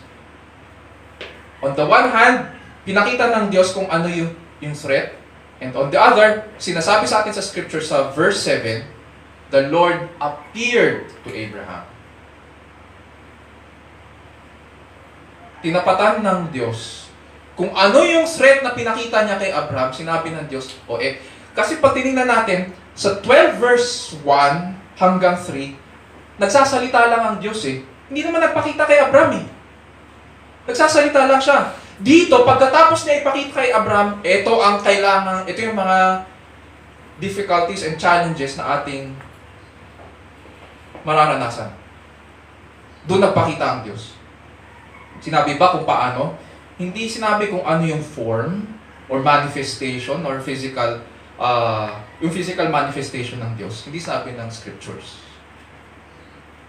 On the one hand, pinakita ng Diyos kung ano yung threat. And on the other, sinasabi sa atin sa scripture sa verse 7, the Lord appeared to Abraham. Tinapatan ng Diyos kung ano yung threat na pinakita niya kay Abraham, sinabi ng Diyos, kasi pag tinignan natin, sa 12 verse 1 hanggang 3, nagsasalita lang ang Diyos Hindi naman nagpakita kay Abraham Nagsasalita lang siya. Dito, pagkatapos niya ipakita kay Abraham, ito yung mga difficulties and challenges na ating mararanasan. Doon nagpakita ang Diyos. Sinabi ba kung paano? Hindi sinabi kung ano yung form or manifestation or physical manifestation ng Diyos. Hindi sinabi ng scriptures.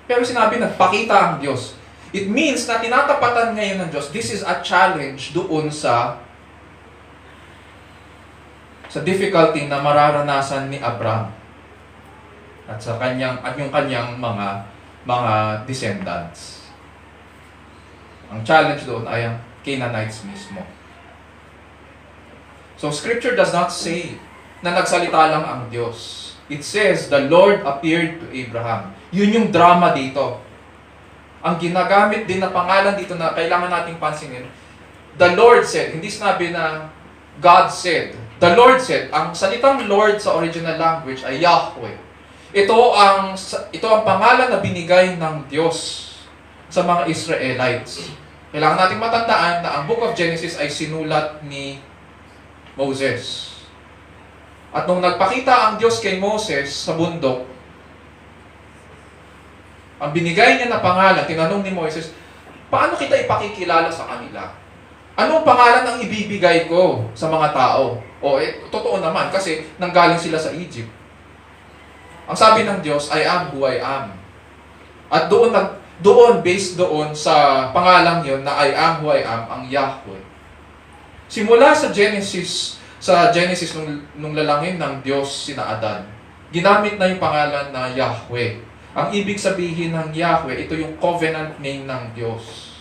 Pero sinabi nagpakita ang Diyos. It means na tinatapatan ngayon ng Diyos, this is a challenge doon sa difficulty na mararanasan ni Abraham at yung kanyang mga descendants. Ang challenge doon ay ang Canaanites mismo. So scripture does not say na nagsalita lang ang Diyos. It says the Lord appeared to Abraham. Yun yung drama dito. Ang ginagamit din na pangalan dito na kailangan nating pansinin, the Lord said, hindi sinabi na God said. The Lord said, ang salitang Lord sa original language ay Yahweh. Ito ang pangalan na binigay ng Diyos sa mga Israelites. Kailangan nating matandaan na ang Book of Genesis ay sinulat ni Moses. At nung nagpakita ang Diyos kay Moses sa bundok, ang binigay niya na pangalan, tinanong ni Moises, paano kita ipakikilala sa kanila? Anong pangalan ang ibibigay ko sa mga tao? Totoo naman, kasi nanggaling sila sa Egypt. Ang sabi ng Diyos, I am who I am. At based doon sa pangalang yon na I am who I am, ang Yahweh. Simula sa Genesis nung lalangin ng Diyos sina Adan, ginamit na yung pangalan na Yahweh. Ang ibig sabihin ng Yahweh, ito yung covenant name ng Diyos.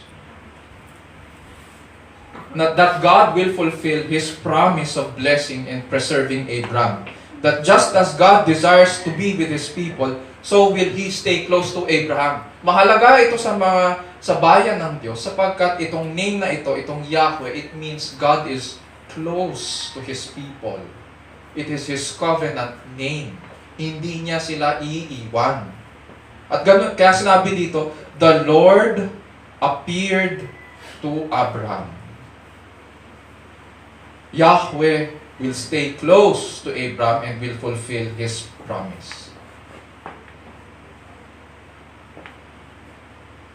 That God will fulfill His promise of blessing and preserving Abraham. That just as God desires to be with His people, so will He stay close to Abraham. Mahalaga ito sa bayan ng Diyos sapagkat itong name na ito, itong Yahweh, it means God is close to His people. It is His covenant name. Hindi niya sila iiwan. At ganun, kaya sinabi dito, the Lord appeared to Abraham. Yahweh will stay close to Abraham and will fulfill His promise.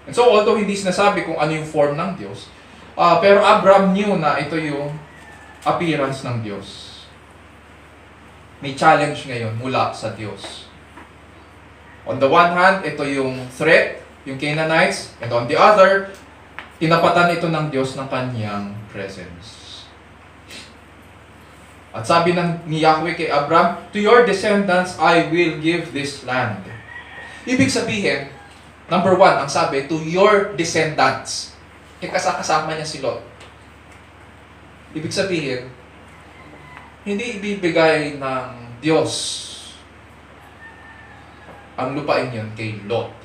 And so, although hindi sinasabi kung ano yung form ng Diyos, pero Abraham knew na ito yung appearance ng Diyos. May challenge ngayon mula sa Diyos. On the one hand, ito yung threat, yung Canaanites, and on the other, tinapatan ito ng Diyos ng kanyang presence. At sabi ni Yahweh kay Abraham, to your descendants, I will give this land. Ibig sabihin, number one, ang sabi, to your descendants. Kasama niya si Lot. Ibig sabihin, hindi ibibigay ng Diyos ang lupain yun kay Lot.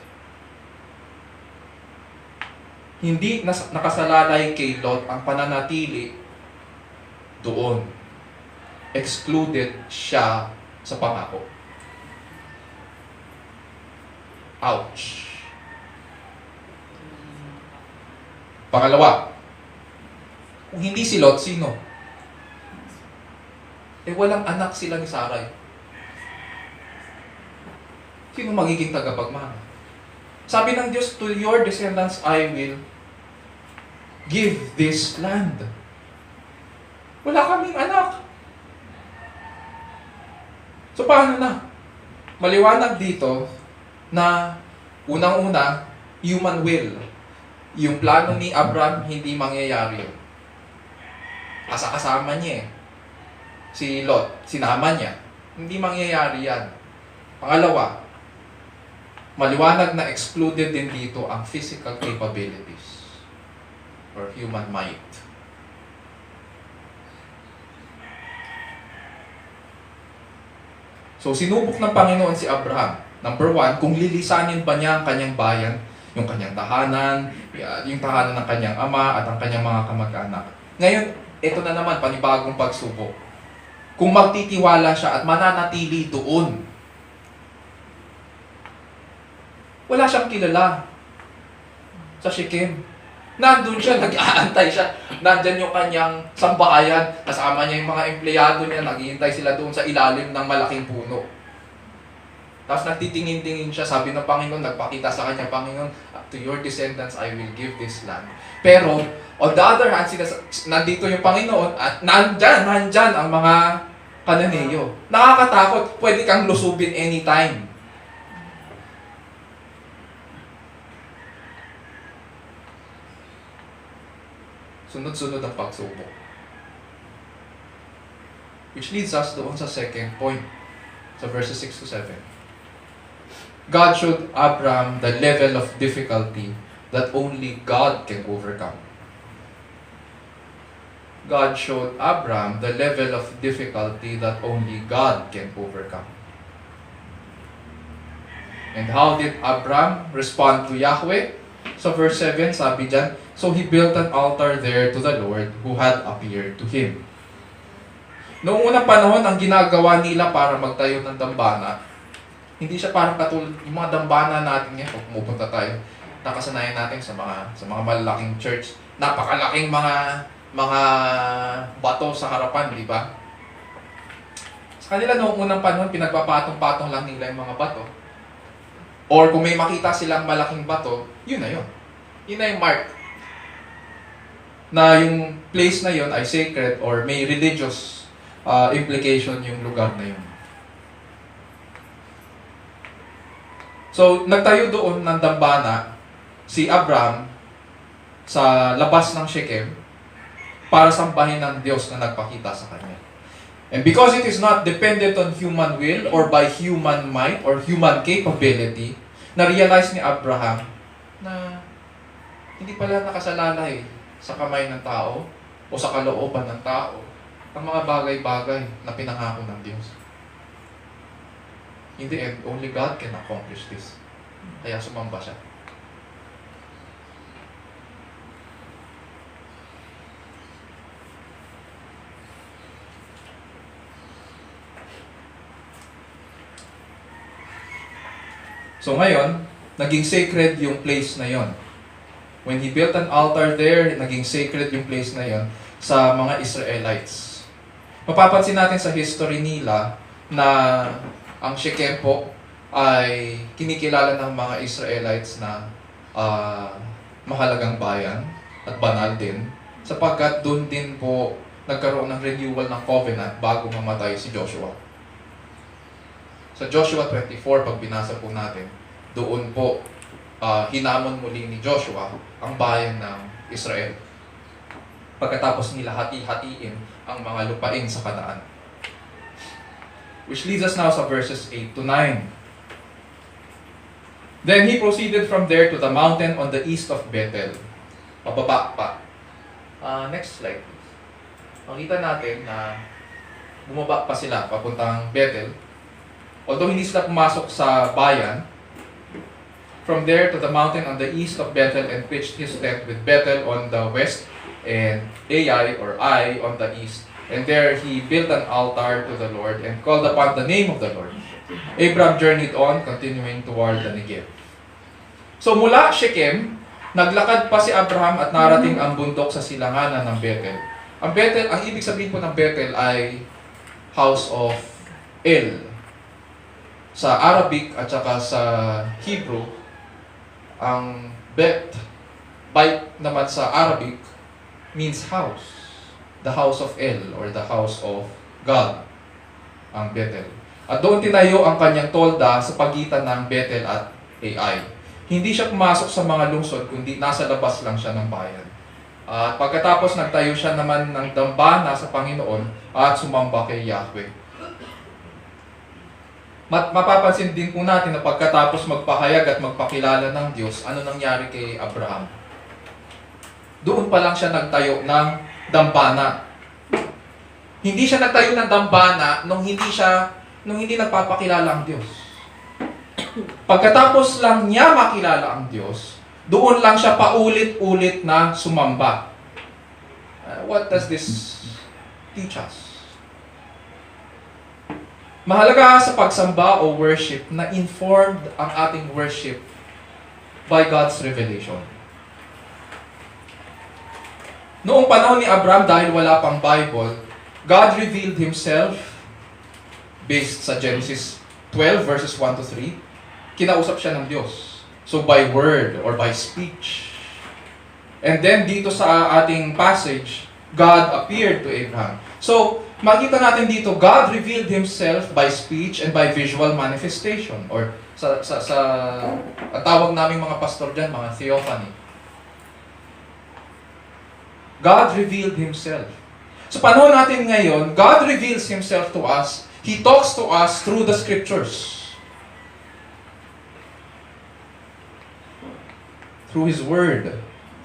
Hindi nakasalalay kay Lot ang pananatili doon. Excluded siya sa pangako. Ouch. Pangalawa, kung hindi si Lot, sino? Walang anak sila ni Sarai. Sino magiging tagapagmana? Sabi ng Diyos, to your descendants I will give this land. Wala kaming anak. So paano na? Maliwanag dito na unang-una, human will. Yung plano ni Abraham, hindi mangyayari yun. Kasama niya si Lot, sinama niya. Hindi mangyayari yan. Pangalawa, maliwanag na excluded din dito ang physical capabilities or human might. So, sinubok ng Panginoon si Abraham. Number one, kung lilisanin ba niya ang kanyang bayan, yung kanyang tahanan, yung tahanan ng kanyang ama at ang kanyang mga kamag-anak. Ngayon, ito na naman, panibagong pagsubok. Kung magtitiwala siya at mananatili doon, wala siyang kilala sa Shechem. Nandun siya, nag-aantay siya. Nandyan yung kanyang sambahayan. Kasama niya yung mga empleyado niya. Naghihintay sila doon sa ilalim ng malaking puno. Tapos nagtitingin-tingin siya. Sabi ng Panginoon, nagpakita sa kanya, Panginoon, to your descendants I will give this land. Pero, on the other hand, nandito yung Panginoon at nandyan ang mga Kananeyo. Nakakatakot. Pwede kang lusubin anytime. Sunod-sunod ang pagsubok. Which leads us doon sa second point, sa verses 6 to 7. God showed Abraham the level of difficulty that only God can overcome. God showed Abraham the level of difficulty that only God can overcome. And how did Abraham respond to Yahweh? So verse 7, sabi dyan, so he built an altar there to the Lord who had appeared to him. Noong unang panahon, ang ginagawa nila para magtayo ng dambana, hindi siya parang katulad yung mga dambana natin ngayon, pag pumupunta tayo, nakasanayan natin sa mga malalaking church, napakalaking mga bato sa harapan, di ba? Sa kanila noong unang panahon, pinagpapatong-patong lang nila yung mga bato. Or kung may makita silang malaking bato, yun na yun. Yun na yung mark. Na yung place na yun ay sacred or may religious implication yung lugar na yun. So, nagtayo doon ng dambana si Abraham sa labas ng Shechem para sambahin ng Diyos na nagpakita sa kanya. And because it is not dependent on human will or by human might or human capability, na-realize ni Abraham na hindi pala nakasalalay sa kamay ng tao o sa kalooban ng tao ang mga bagay-bagay na pinangako ng Diyos. In the end, only God can accomplish this. Kaya sumamba siya. So ngayon, naging sacred yung place na yon. When he built an altar there, naging sacred yung place na yon sa mga Israelites. Mapapansin natin sa history nila na ang Shechem po ay kinikilala ng mga Israelites na mahalagang bayan at banal din sapagkat doon din po nagkaroon ng renewal ng covenant bago mamatay si Joshua. Sa Joshua 24, pag binasa po natin, doon po hinamon muli ni Joshua ang bayan ng Israel. Pagkatapos nila hati-hatiin ang mga lupain sa Kanaan. Which leads us now sa verses 8 to 9. Then he proceeded from there to the mountain on the east of Bethel. Pababa pa. Next slide, please. Makita natin na bumaba pa sila papuntang Bethel. Although hindi sila pumasok sa bayan, from there to the mountain on the east of Bethel and pitched his tent with Bethel on the west and Ai or Ai on the east. And there he built an altar to the Lord and called upon the name of the Lord. Abraham journeyed on, continuing toward the Negev. So mula Shechem, Naglakad pa si Abraham at narating ang bundok sa silanganan ng Bethel. Ang Bethel, ang ibig sabihin po ng Bethel ay House of El. Sa Arabic at saka sa Hebrew, ang Bait naman sa Arabic means house. The house of El or the house of God, ang Bethel. At doon tinayo ang kanyang tolda sa pagitan ng Bethel at Ai. Hindi siya pumasok sa mga lungsod, kundi nasa labas lang siya ng bayan. At pagkatapos nagtayo siya naman ng dambana sa Panginoon at sumamba kay Yahweh. Mapapansin din po natin na pagkatapos magpahayag at magpakilala ng Diyos, ano nangyari kay Abraham? Doon pa lang siya nagtayo ng dambana. Hindi siya nagtayo ng dambana nung hindi nagpapakilala ang Diyos. Pagkatapos lang niya makilala ang Diyos, doon lang siya paulit-ulit na sumamba. What does this teach us? Mahalaga sa pagsamba o worship na informed ang ating worship by God's revelation. Noong panahon ni Abraham, dahil wala pang Bible, God revealed Himself based sa Genesis 12 verses 1 to 3. Kinausap siya ng Diyos. So by word or by speech. And then dito sa ating passage, God appeared to Abraham. So makita natin dito, God revealed Himself by speech and by visual manifestation. Or ang tawag naming mga pastor dyan, mga theophany. God revealed Himself. Sa panahon natin ngayon, God reveals Himself to us. He talks to us through the Scriptures. Through His Word.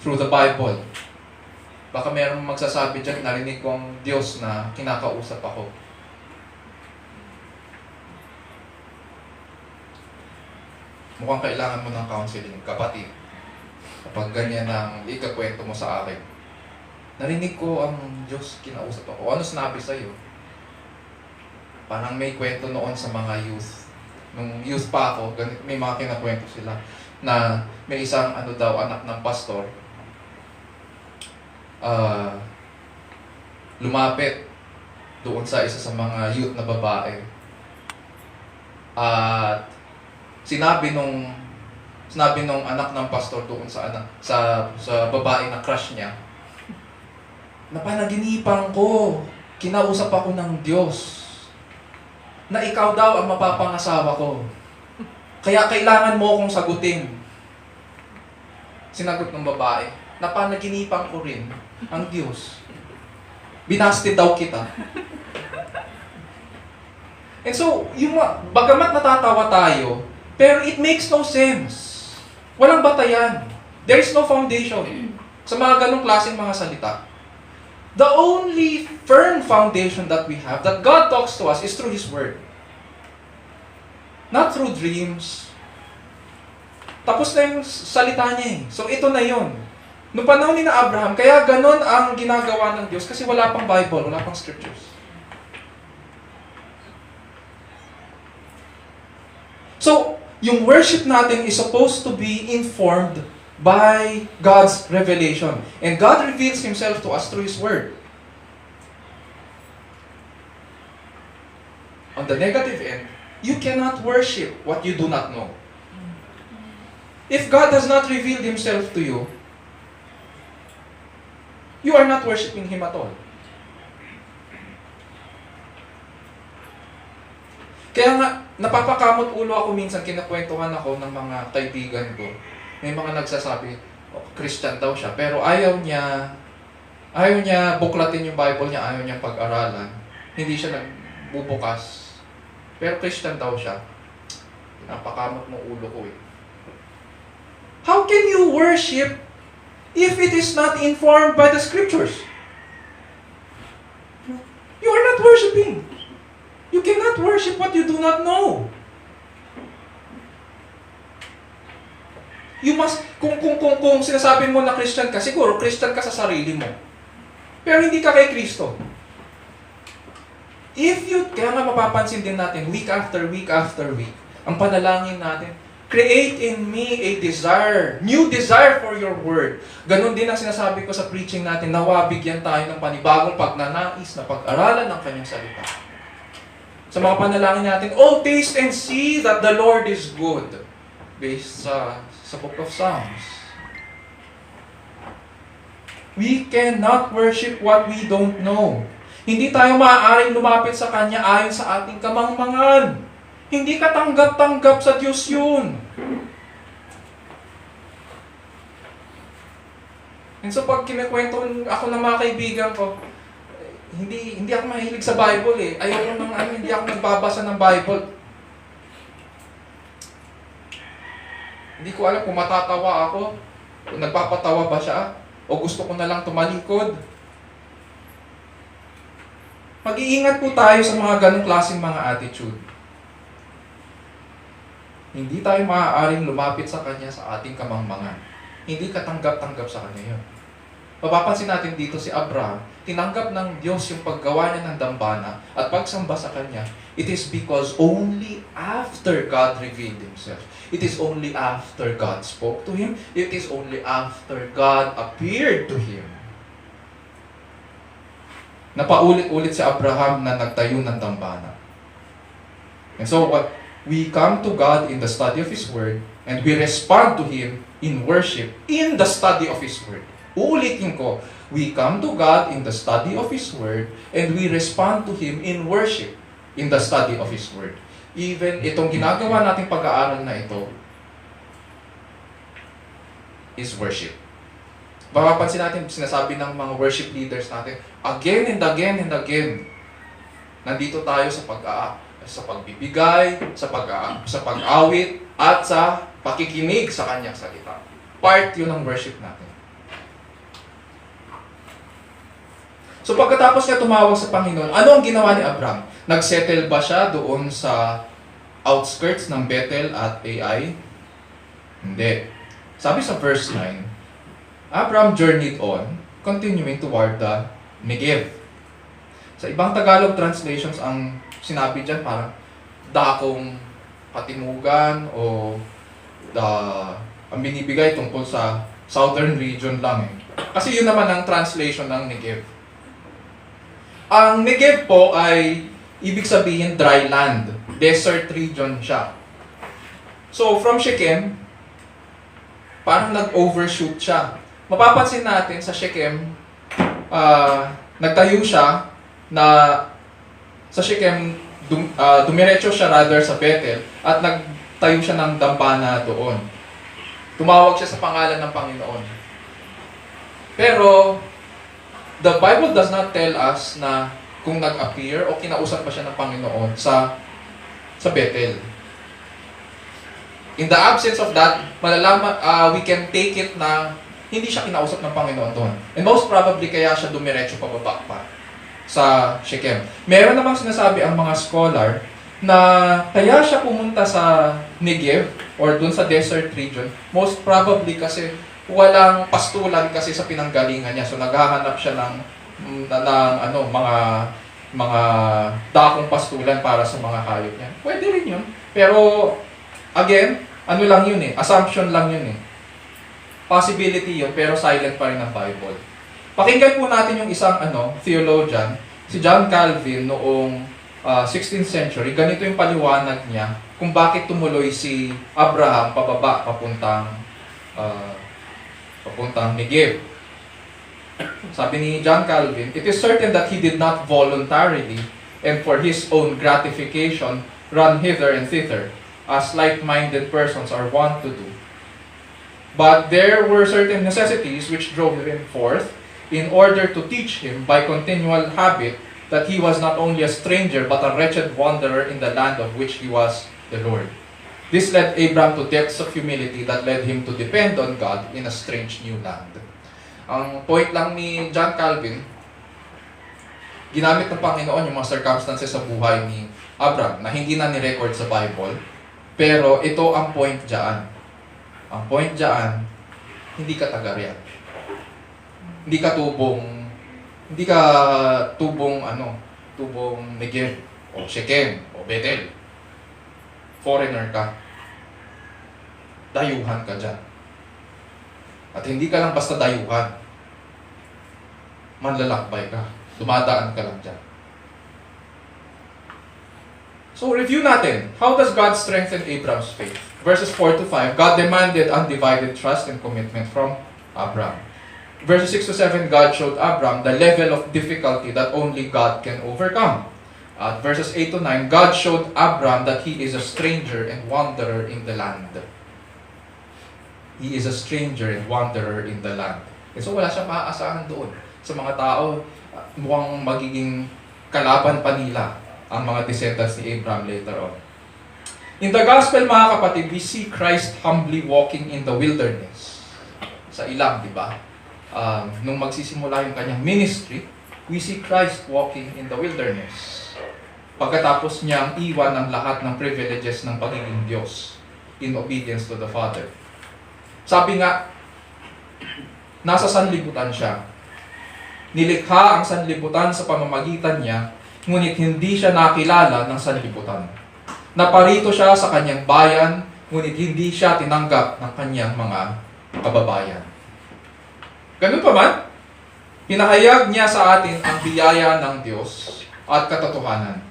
Through the Bible. Baka mayroong magsasabi dyan, narinig ko ang Diyos na kinakausap ako. Mukhang kailangan mo ng counseling, kapatid. Kapag ganyan ang ikakwento mo sa akin. Narinig ko ang Diyos kinausap ako. Ano sinabi sa'yo? Parang may kwento noon sa mga youth. Nung youth pa ako, may mga kinakwento sila na may isang anak ng pastor, lumapit doon sa isa sa mga youth na babae. At sinabi nung anak ng pastor doon sa babae na crush niya, napanaginipan ko, kinausap ako ng Diyos, na ikaw daw ang mapapangasawa ko. Kaya kailangan mo akong sagutin. Sinagot ng babae, napanaginipan ko rin ang Diyos. Binasti daw kita. And so, bagamat natatawa tayo, pero it makes no sense. Walang batayan. There is no foundation sa mga ganong klaseng mga salita. The only firm foundation that we have, that God talks to us, is through His Word. Not through dreams. Tapos na yung salita niya eh. So ito na yun. Noong panahon ni Abraham, kaya ganon ang ginagawa ng Diyos kasi wala pang Bible, wala pang Scriptures. So, yung worship natin is supposed to be informed by God's revelation. And God reveals Himself to us through His Word. On the negative end, you cannot worship what you do not know. If God has not revealed Himself to you, you are not worshiping Him at all. Kaya nga, napapakamot ulo ako minsan, kinakwentuhan ako ng mga kaibigan ko. May mga nagsasabi, Christian daw siya, pero ayaw niya buklatin yung Bible niya, ayaw niya pag-aralan. Hindi siya nagbubukas. Pero Christian daw siya. Napakamot ng ulo ko eh. How can you worship if it is not informed by the Scriptures? You are not worshiping. You cannot worship what you do not know. You must, kung sinasabi mo na Christian ka, siguro Christian ka sa sarili mo. Pero hindi ka kay Kristo. Kaya nga mapapansin din natin, week after week, ang panalangin natin, Create in me a desire, new desire for your word. Ganon din ang sinasabi ko sa preaching natin, nawa bigyan tayo ng panibagong pagnanais na pag-aralan ng kanyang salita. Sa mga panalangin natin, oh, taste and see that the Lord is good. Based sa Book of Psalms. We cannot worship what we don't know. Hindi tayo maaaring lumapit sa Kanya ayon sa ating kamangmangan. Hindi ka tanggap-tanggap sa Diyos yun. And so pag kinikwento ako ng mga kaibigan ko, hindi ako mahilig sa Bible eh. Ayoko nang hindi ako nagbabasa ng Bible. Hindi ko alam kung matatawa ako, kung nagpapatawa ba siya, o gusto ko na lang tumalikod. Mag-iingat po tayo sa mga ganong klaseng mga attitude. Hindi tayo maaaring lumapit sa Kanya sa ating kamangmangan. Hindi katanggap-tanggap sa Kanya yun. Mapapansin natin dito si Abraham, tinanggap ng Diyos yung paggawa niya ng dambana at pagsamba sa Kanya. It is because only after God revealed Himself. It is only after God spoke to him. It is only after God appeared to him. Napaulit-ulit si Abraham na nagtayo ng dambana. And so what we come to God in the study of His Word and we respond to Him in worship in the study of His Word. Uulitin ko, we come to God in the study of His Word and we respond to Him in worship in the study of His Word. Even itong ginagawa nating pag-aaral na ito is worship. Mapapansin natin, sinasabi ng mga worship leaders natin, again and again and again, nandito tayo sa pagbibigay, sa pag-awit, at sa pakikinig sa Kanyang salita. Part yun ng worship natin. So pagkatapos niya tumawag sa Panginoon, ano ang ginawa ni Abraham? Nagsettle ba siya doon sa outskirts ng Bethel at Ai? Hindi. Sabi sa verse 9, Abraham journeyed on, continuing toward the Negev. Sa ibang Tagalog translations, ang sinabi dyan parang dakong katimugan o ang binibigay tungkol sa southern region lang eh. Kasi yun naman ang translation ng Negev. Ang Negev po ay ibig sabihin dry land. Desert region siya. So from Shechem, parang nag-overshoot siya. Mapapansin natin sa Shechem, nagtayo siya na sa Shechem, dumiretso siya rather sa Bethel at nagtayo siya ng dambana doon. Tumawag siya sa pangalan ng Panginoon. Pero, the Bible does not tell us na kung nag-appear o kinausap pa siya ng Panginoon sa Bethel. In the absence of that, malalaman, we can take it na hindi siya kinausap ng Panginoon doon. And most probably kaya siya dumiretso pababa pa sa Shechem. Meron namang sinasabi ang mga scholar na kaya siya pumunta sa Negev or doon sa desert region, most probably kasi walang pastulan kasi sa pinanggalingan niya. So naghahanap siya ng mga dakong pastulan para sa mga hayop niya. Pwede rin yun. Pero again, ano lang yun eh, assumption lang yun eh. Possibility yun, pero silent pa rin ang Bible. Pakinggan po natin yung isang theologian, si John Calvin noong 16th century. Ganito yung paliwanag niya kung bakit tumuloy si Abraham pababa papuntang Negev. Sabi ni John Calvin, it is certain that he did not voluntarily and for his own gratification run hither and thither, as like-minded persons are wont to do. But there were certain necessities which drove him forth in order to teach him by continual habit that he was not only a stranger but a wretched wanderer in the land of which he was the Lord. This led Abraham to depths of humility that led him to depend on God in a strange new land. Ang point lang ni John Calvin, ginamit ng Panginoon yung mga circumstances sa buhay ni Abraham na hindi na ni-record sa Bible, pero ito ang point dyan. Ang point dyan, hindi ka taga-riyan. Hindi ka tubong Negev, o Shechem, o Bethel. Foreigner ka. dayuhan ka dyan. At hindi ka lang basta dayuhan. Manlalakbay ka. Dumadaan ka lang dyan. So, review natin. How does God strengthen Abraham's faith? Verses 4 to 5, God demanded undivided trust and commitment from Abraham. Verses 6 to 7, God showed Abraham the level of difficulty that only God can overcome. At verses 8 to 9, God showed Abraham that he is a stranger and wanderer in the land. He is a stranger and wanderer in the land. So wala siyang maaasahan doon. Sa mga tao, mukhang magiging kalaban pa nila ang mga descendants ni Abraham later on. In the gospel, mga kapatid, we see Christ humbly walking in the wilderness. Sa ilang, di ba? Nung magsisimula yung kanyang ministry, we see Christ walking in the wilderness. Pagkatapos niyang iwan ang lahat ng privileges ng pagiging Diyos in obedience to the Father. Sabi nga, nasa sanlibutan siya. Nilikha ang sanlibutan sa pamamagitan niya, ngunit hindi siya nakilala ng sanlibutan. Naparito siya sa kanyang bayan, ngunit hindi siya tinanggap ng kanyang mga kababayan. Ganun pa man, pinahayag niya sa atin ang biyaya ng Diyos at katotohanan.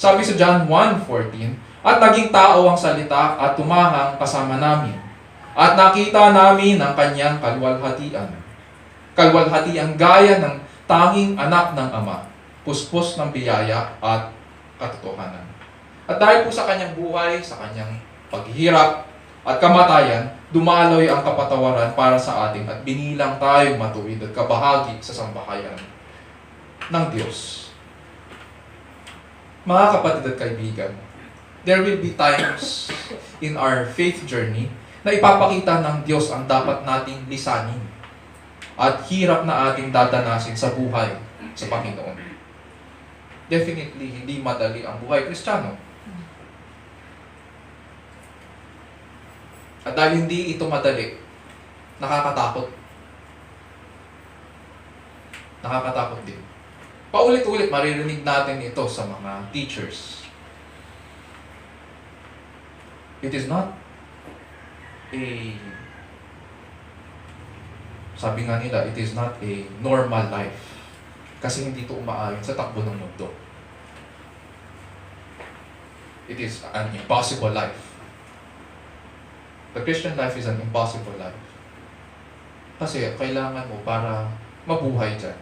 Sabi sa John 1:14, at naging tao ang salita at tumahang kasama namin. At nakita namin ang kanyang kalwalhatian. Kalwalhatian gaya ng tanging anak ng Ama, puspos ng biyaya at katotohanan. At dahil po sa kanyang buhay, sa kanyang paghihirap at kamatayan, dumaloy ang kapatawaran para sa atin at binilang tayong matuwid at kabahagi sa sambahayan ng Diyos. Mga kapatid at kaibigan, there will be times in our faith journey na ipapakita ng Diyos ang dapat nating lisanin at hirap na ating dadanasin sa buhay sa Panginoon. Definitely, hindi madali ang buhay Kristiyano. At dahil hindi ito madali, nakakatakot. Nakakatakot din. Paulit-ulit maririnig natin ito sa mga teachers. It is not sabi nga nila, it is not a normal life. Kasi hindi ito umaayon sa takbo ng mundo. It is an impossible life. The Christian life is an impossible life. Kasi kailangan mo para mabuhay dyan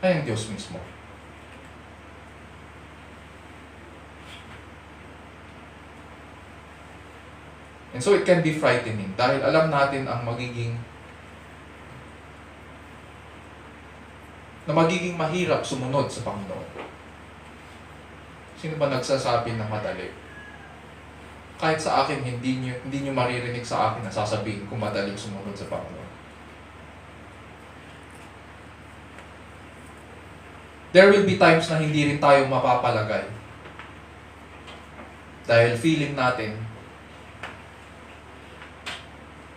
ay ang Diyos mismo. And so it can be frightening dahil alam natin ang magiging mahirap sumunod sa Panginoon. Sino ba nagsasabi ng madali? Kahit sa akin, hindi nyo maririnig sa akin na sasabihin kung madaling sumunod sa Panginoon. There will be times na hindi rin tayo mapapalagay. Dahil feeling natin,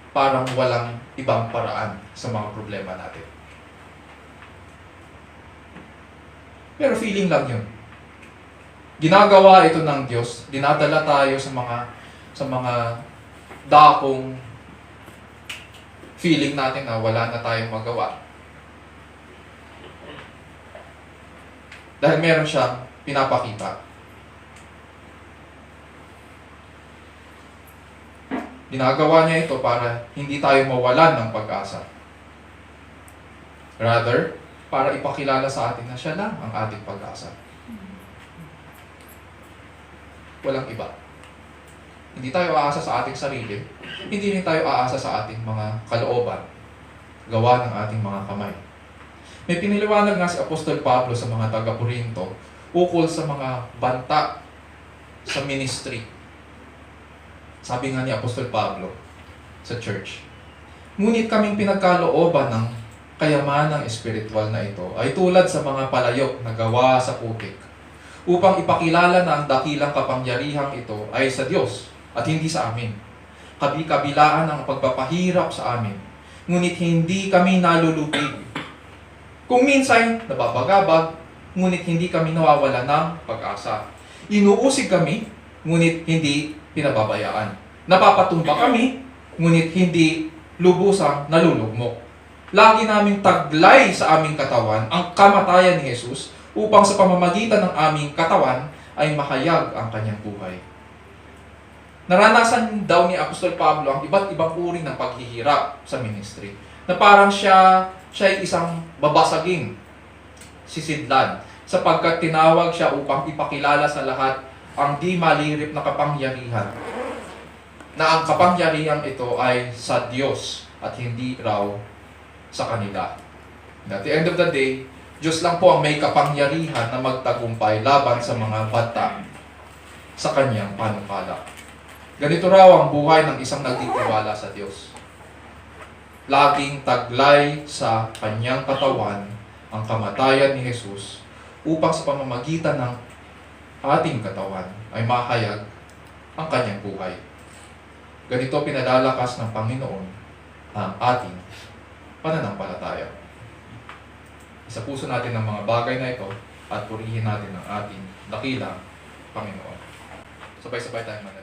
parang walang ibang paraan sa mga problema natin. Pero feeling lang yun. Ginagawa ito ng Diyos, dinadala tayo sa mga dakong feeling natin na wala na tayong magawa. Dahil meron siyang pinapakita. Ginagawa niya ito para hindi tayo mawalan ng pag-asa. Rather, para ipakilala sa atin na siya lang ang ating pag-asa. Walang iba. Hindi tayo aasa sa ating sarili. Hindi rin tayo aasa sa ating mga kalooban. Gawa ng ating mga kamay. May piniliwanag nga si Apostol Pablo sa mga taga-Corinto ukol sa mga banta sa ministry. Sabi nga ni Apostol Pablo sa church, ngunit kaming pinagkalooban ng kayamanang espiritual na ito ay tulad sa mga palayok na gawa sa putik, upang ipakilala na ang dakilang kapangyarihang ito ay sa Diyos at hindi sa amin. Kabi-kabilaan ang pagpapahirap sa amin, ngunit hindi kami nalulubig. Kung minsan nababagabag, ngunit hindi kami nawawala ng pag-asa. Inuusig kami, ngunit hindi pinababayaan. Napapatumba kami, ngunit hindi lubusang nalulugmok. Lagi naming taglay sa aming katawan ang kamatayan ni Jesus upang sa pamamagitan ng aming katawan ay mahayag ang kanyang buhay. Naranasan daw ni Apostol Pablo ang iba't ibang uri ng paghihirap sa ministry. Na parang siya ay isang babasaging sisidlan sapagkat tinawag siya upang ipakilala sa lahat ang di malirip na kapangyarihan. Na ang kapangyarihan ito ay sa Diyos at hindi raw sa kanila. At the end of the day, Diyos lang po ang may kapangyarihan na magtagumpay laban sa mga bata sa kanyang panukala. Ganito raw ang buhay ng isang nagtitiwala sa Diyos. Laging taglay sa kanyang katawan ang kamatayan ni Jesus upang sa pamamagitan ng ating katawan ay mahayag ang kanyang buhay. Ganito pinalalakas ng Panginoon ang ating pananampalataya. Isa puso natin ang mga bagay na ito at purihin natin ang ating dakilang Panginoon. Sabay-sabay tayo manalangin.